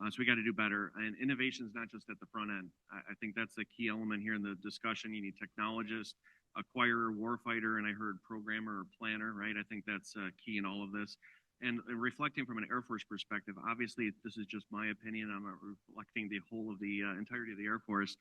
So we got to do better. And innovation is not just at the front end. I think that's the key element here in the discussion. You need technologists, acquirer, warfighter, and I heard programmer or planner, right? I think that's key in all of this. And reflecting from an Air Force perspective, obviously this is just my opinion. I'm not reflecting the whole of the entirety of the Air Force.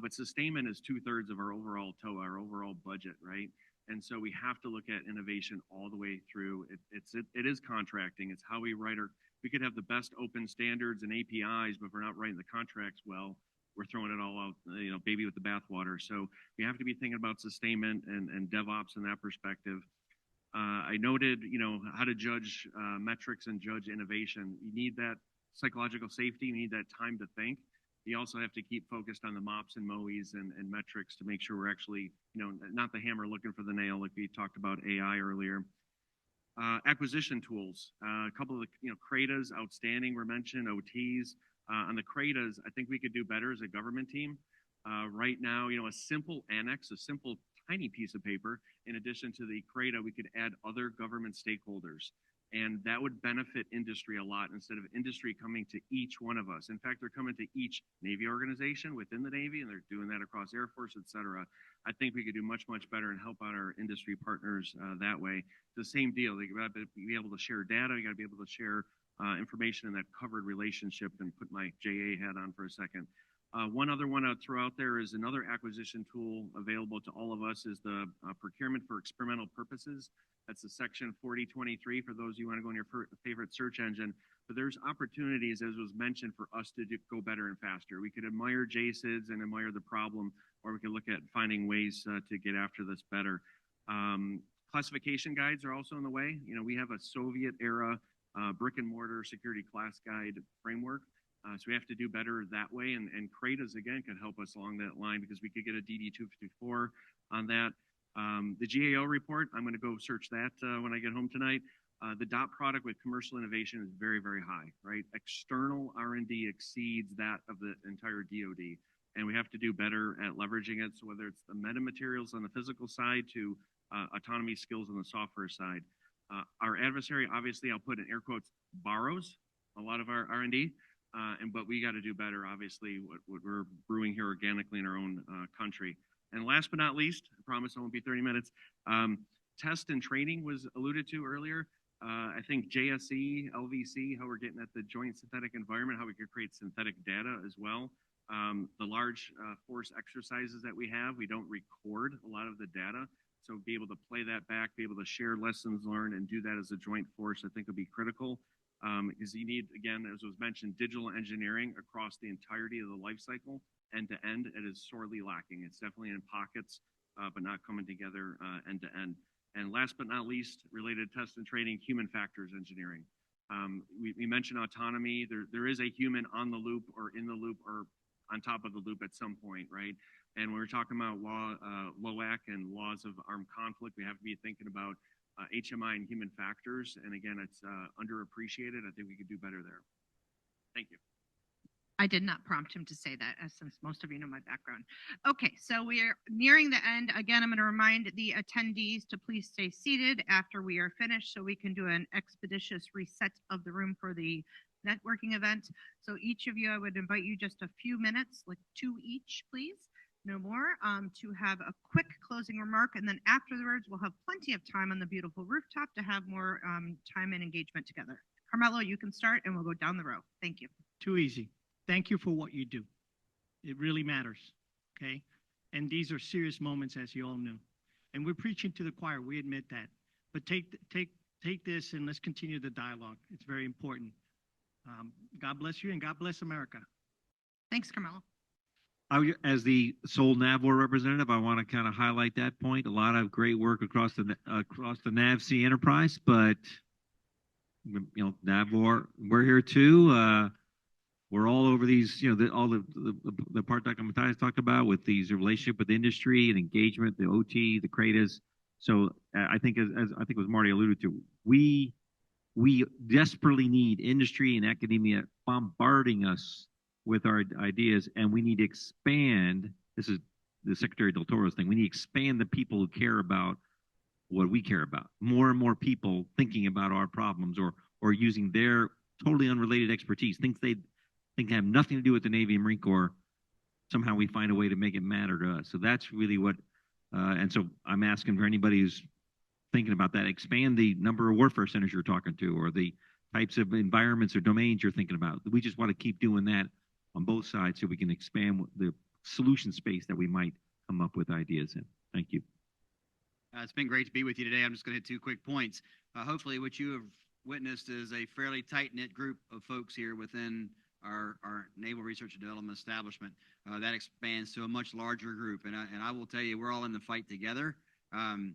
But sustainment is 2/3 of our overall TOA, our overall budget, right? And so we have to look at innovation all the way through. It is contracting. It's how we write we could have the best open standards and APIs, but if we're not writing the contracts well, we're throwing it all out, baby with the bathwater. So we have to be thinking about sustainment and DevOps in that perspective. I noted, how to judge metrics and judge innovation. You need that psychological safety. You need that time to think. You also have to keep focused on the MOPS and MOEs and metrics to make sure we're actually, not the hammer looking for the nail like we talked about AI earlier. Acquisition tools, a couple of the, CRADAs, outstanding, were mentioned, OTs. On the CRADAs, I think we could do better as a government team. Right now, a simple annex, a simple tiny piece of paper, in addition to the CRADA, we could add other government stakeholders. And that would benefit industry a lot instead of industry coming to each one of us. In fact, they're coming to each Navy organization within the Navy, and they're doing that across Air Force, et cetera. I think we could do much, much better and help out our industry partners that way. The same deal. They got to be able to share data. You got to be able to share information in that covered relationship, and put my JA hat on for a second. One other one I'd throw out there is another acquisition tool available to all of us is the procurement for experimental purposes. That's the section 4023 for those you want to go on your favorite search engine. But there's opportunities, as was mentioned, for us to go better and faster. We could admire JSIDs and admire the problem, or we could look at finding ways to get after this better. Classification guides are also in the way. You know, we have a Soviet era brick and mortar security class guide framework. So we have to do better that way. And CRADAs, again, could help us along that line because we could get a DD-254 on that. The GAO report, I'm going to go search that when I get home tonight. The dot product with commercial innovation is very, very high, right? External R&D exceeds that of the entire DoD. And we have to do better at leveraging it. So whether it's the metamaterials on the physical side to autonomy skills on the software side. Our adversary, obviously, I'll put in air quotes, borrows a lot of our R&D. But we got to do better, obviously, what we're brewing here organically in our own country. And last but not least, I promise it won't be 30 minutes, test and training was alluded to earlier. I think JSE, LVC, how we're getting at the joint synthetic environment, how we could create synthetic data as well. The large force exercises that we have, we don't record a lot of the data. So be able to play that back, be able to share lessons learned and do that as a joint force, I think would be critical. Because you need, again, as was mentioned, digital engineering across the entirety of the life cycle, end to end. It is sorely lacking. It's definitely in pockets, but not coming together end to end. And last but not least, related to test and training, human factors engineering. We mentioned autonomy. There is a human on the loop or in the loop or on top of the loop at some point, right? And when we're talking about LOAC and laws of armed conflict, we have to be thinking about HMI and human factors. And again, it's underappreciated. I think we could do better there. Thank you. I did not prompt him to say that, since most of you know my background. Okay, so we are nearing the end. Again, I'm going to remind the attendees to please stay seated after we are finished so we can do an expeditious reset of the room for the networking event. So each of you, I would invite you just a few minutes, like 2 each, please. No more, to have a quick closing remark, and then afterwards we'll have plenty of time on the beautiful rooftop to have more time and engagement together. Carmelo, you can start and we'll go down the row. Thank you. Too easy. Thank you for what you do. It really matters, okay? And these are serious moments, as you all knew. And we're preaching to the choir, we admit that. But take this and let's continue the dialogue. It's very important. God bless you and God bless America. Thanks, Carmelo. As the sole NAVWAR representative, I want to kind of highlight that point. A lot of great work across the NIWC enterprise, but you know, NAVWAR, we're here too. We're all over these, you know, all the part Dr. Matthias talked about with these relationship with industry and engagement, the OT, the CRADAs. So I think, as I think it was Marty alluded to, we desperately need industry and academia bombarding us with our ideas, and we need to expand. This is the Secretary Del Toro's thing. We need to expand the people who care about what we care about. More and more people thinking about our problems or using their totally unrelated expertise, things they think have nothing to do with the Navy and Marine Corps. Somehow we find a way to make it matter to us. So that's really what, and so I'm asking for anybody who's thinking about that, expand the number of warfare centers you're talking to or the types of environments or domains you're thinking about. We just want to keep doing that on both sides so we can expand the solution space that we might come up with ideas in. Thank you. It's been great to be with you today. I'm just going to hit 2 quick points. Hopefully what you have witnessed is a fairly tight-knit group of folks here within our Naval Research and Development establishment. That expands to a much larger group. And I will tell you, we're all in the fight together.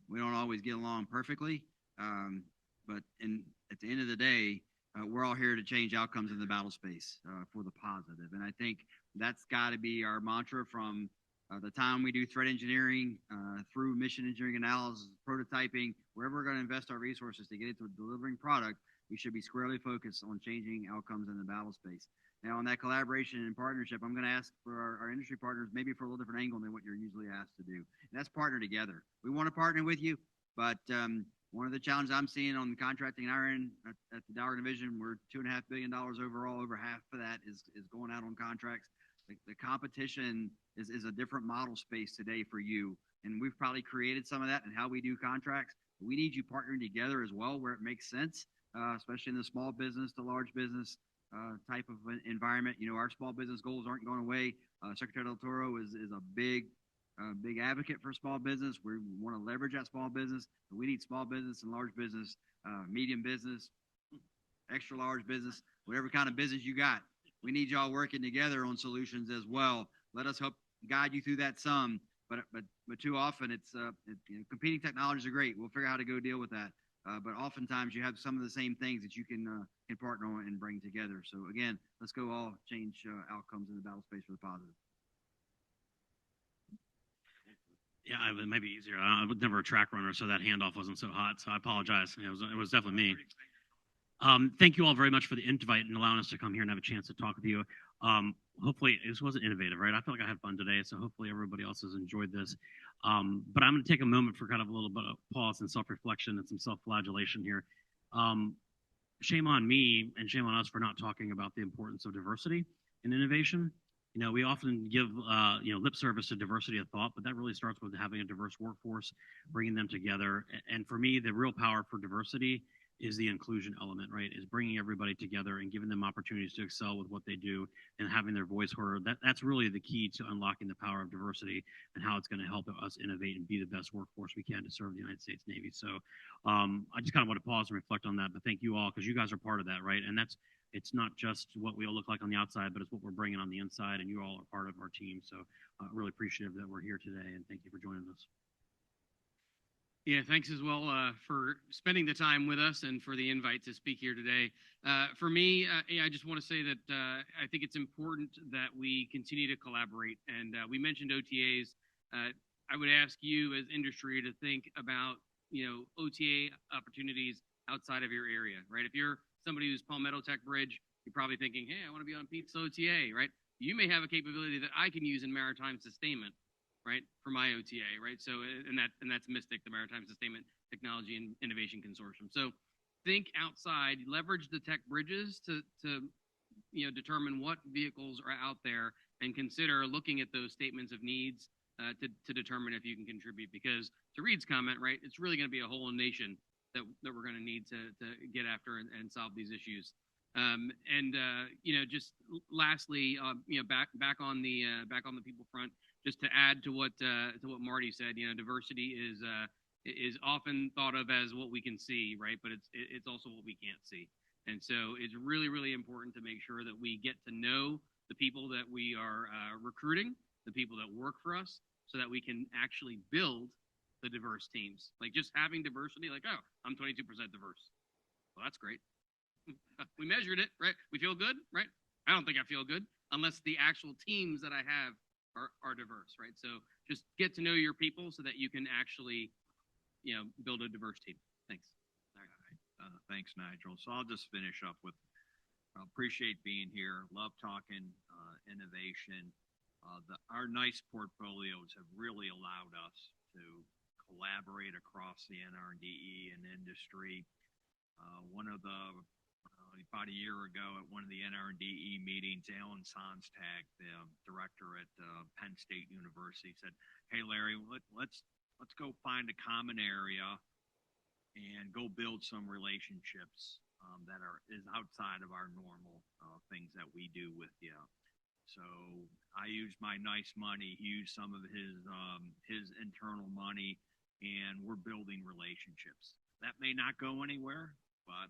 We don't always get along perfectly, but at the end of the day, we're all here to change outcomes in the battle space for the positive. And I think that's got to be our mantra from the time we do threat engineering through mission engineering analysis, prototyping, wherever we're going to invest our resources to get into a delivering product, we should be squarely focused on changing outcomes in the battle space. Now, on that collaboration and partnership, I'm going to ask for our industry partners maybe for a little different angle than what you're usually asked to do. And that's partner together. We want to partner with you, but One of the challenges I'm seeing on the contracting in our end at the Dower Division, we're $2.5 billion overall. Over half of that is going out on contracts. The competition is a different model space today for you. And we've probably created some of that in how we do contracts. We need you partnering together as well where it makes sense, especially in the small business to large business type of environment. You know, our small business goals aren't going away. Secretary Del Toro is a big advocate for small business. We want to leverage that small business. We need small business and large business, medium business, extra large business, whatever kind of business you got. We need y'all working together on solutions as well. Let us help guide you through that some. But too often it's you know, competing technologies are great. We'll figure out how to go deal with that. But oftentimes you have some of the same things that you can partner on and bring together. So again, let's go all change outcomes in the battle space for the positive. Yeah, it might be easier. I was never a track runner, so that handoff wasn't so hot. So I apologize. It was definitely me. Thank you all very much for the invite and allowing us to come here and have a chance to talk with you. Hopefully this wasn't innovative, right? I feel like I had fun today, so hopefully everybody else has enjoyed this. But I'm going to take a moment for kind of a little bit of pause and self-reflection and some self-flagellation here. Shame on me and shame on us for not talking about the importance of diversity and innovation. You know, we often give lip service to diversity of thought, but that really starts with having a diverse workforce, bringing them together. And for me, the real power for diversity is the inclusion element, right? Is bringing everybody together and giving them opportunities to excel with what they do and having their voice heard. That's really the key to unlocking the power of diversity and how it's going to help us innovate and be the best workforce we can to serve the United States Navy. So I just kind of want to pause and reflect on that, but thank you all because you guys are part of that, right? And it's not just what we all look like on the outside, but it's what we're bringing on the inside, and you all are part of our team. So really appreciative that we're here today, and thank you for joining us. Yeah, thanks as well for spending the time with us and for the invite to speak here today. For me, I just want to say that I think it's important that we continue to collaborate. And we mentioned OTAs. I would ask you as industry to think about, OTA opportunities outside of your area, right? If you're somebody who's Palmetto Tech Bridge, you're probably thinking, hey, I want to be on Pete's OTA, right? You may have a capability that I can use in maritime sustainment, right, for my OTA, right? So, and that's Mystic, the Maritime Sustainment Technology and Innovation Consortium. So, think outside, leverage the tech bridges to determine what vehicles are out there, and consider looking at those statements of needs to determine if you can contribute. Because to Reed's comment, right, it's really going to be a whole nation that we're going to need to get after and solve these issues. Just lastly, back on the people front. Just to add to what Marty said, diversity is often thought of as what we can see, right? But it's also what we can't see. And so it's really, really important to make sure that we get to know the people that we are recruiting, the people that work for us, so that we can actually build the diverse teams. Like just having diversity, like, oh, I'm 22% diverse. Well, that's great. We measured it, right? We feel good, right? I don't think I feel good unless the actual teams that I have are diverse, right? So just get to know your people so that you can actually, build a diverse team. Thanks. All right. Thanks, Nigel. So I'll just finish up with appreciate being here. Love talking innovation. Our nice portfolios have really allowed us to collaborate across the NRDE and industry. About a year ago at one of the NRDE meetings, Alan Sonstag, the director at Penn State University, said, "Hey, Larry, let's go find a common area and go build some relationships that is outside of our normal things that we do with you." So I used my nice money. He used some of his internal money, and we're building relationships. That may not go anywhere, but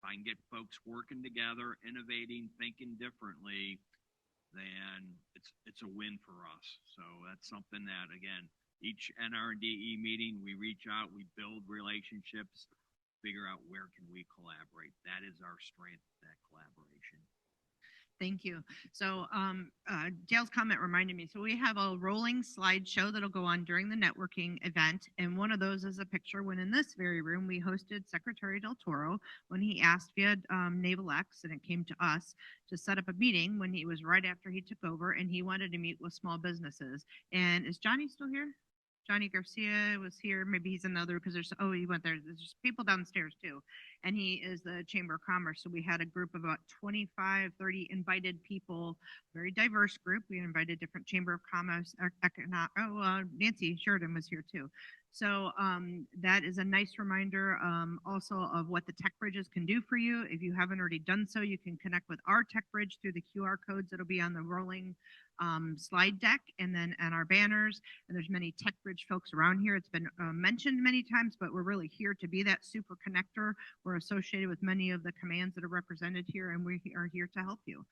if I can get folks working together, innovating, thinking differently, then it's a win for us. So that's something that, again, each NRDE meeting, we reach out, we build relationships, figure out where can we collaborate. That is our strength, that collaboration. Thank you. So Dale's comment reminded me. So we have a rolling slideshow that'll go on during the networking event. And one of those is a picture when in this very room, we hosted Secretary Del Toro when he asked via NavalX, and it came to us, to set up a meeting when he was right after he took over, and he wanted to meet with small businesses. And is Johnny still here? Johnny Garcia was here. Maybe he's another because he went there. There's just people downstairs too. And he is the Chamber of Commerce. So we had a group of about 25, 30 invited people, very diverse group. We invited different Chamber of Commerce, Nancy Sheridan was here too. So that is a nice reminder also of what the tech bridges can do for you. If you haven't already done so, you can connect with our tech bridge through the QR codes that'll be on the rolling slide deck and then on our banners. And there's many tech bridge folks around here. It's been mentioned many times, but we're really here to be that super connector. We're associated with many of the commands that are represented here, and we are here to help you.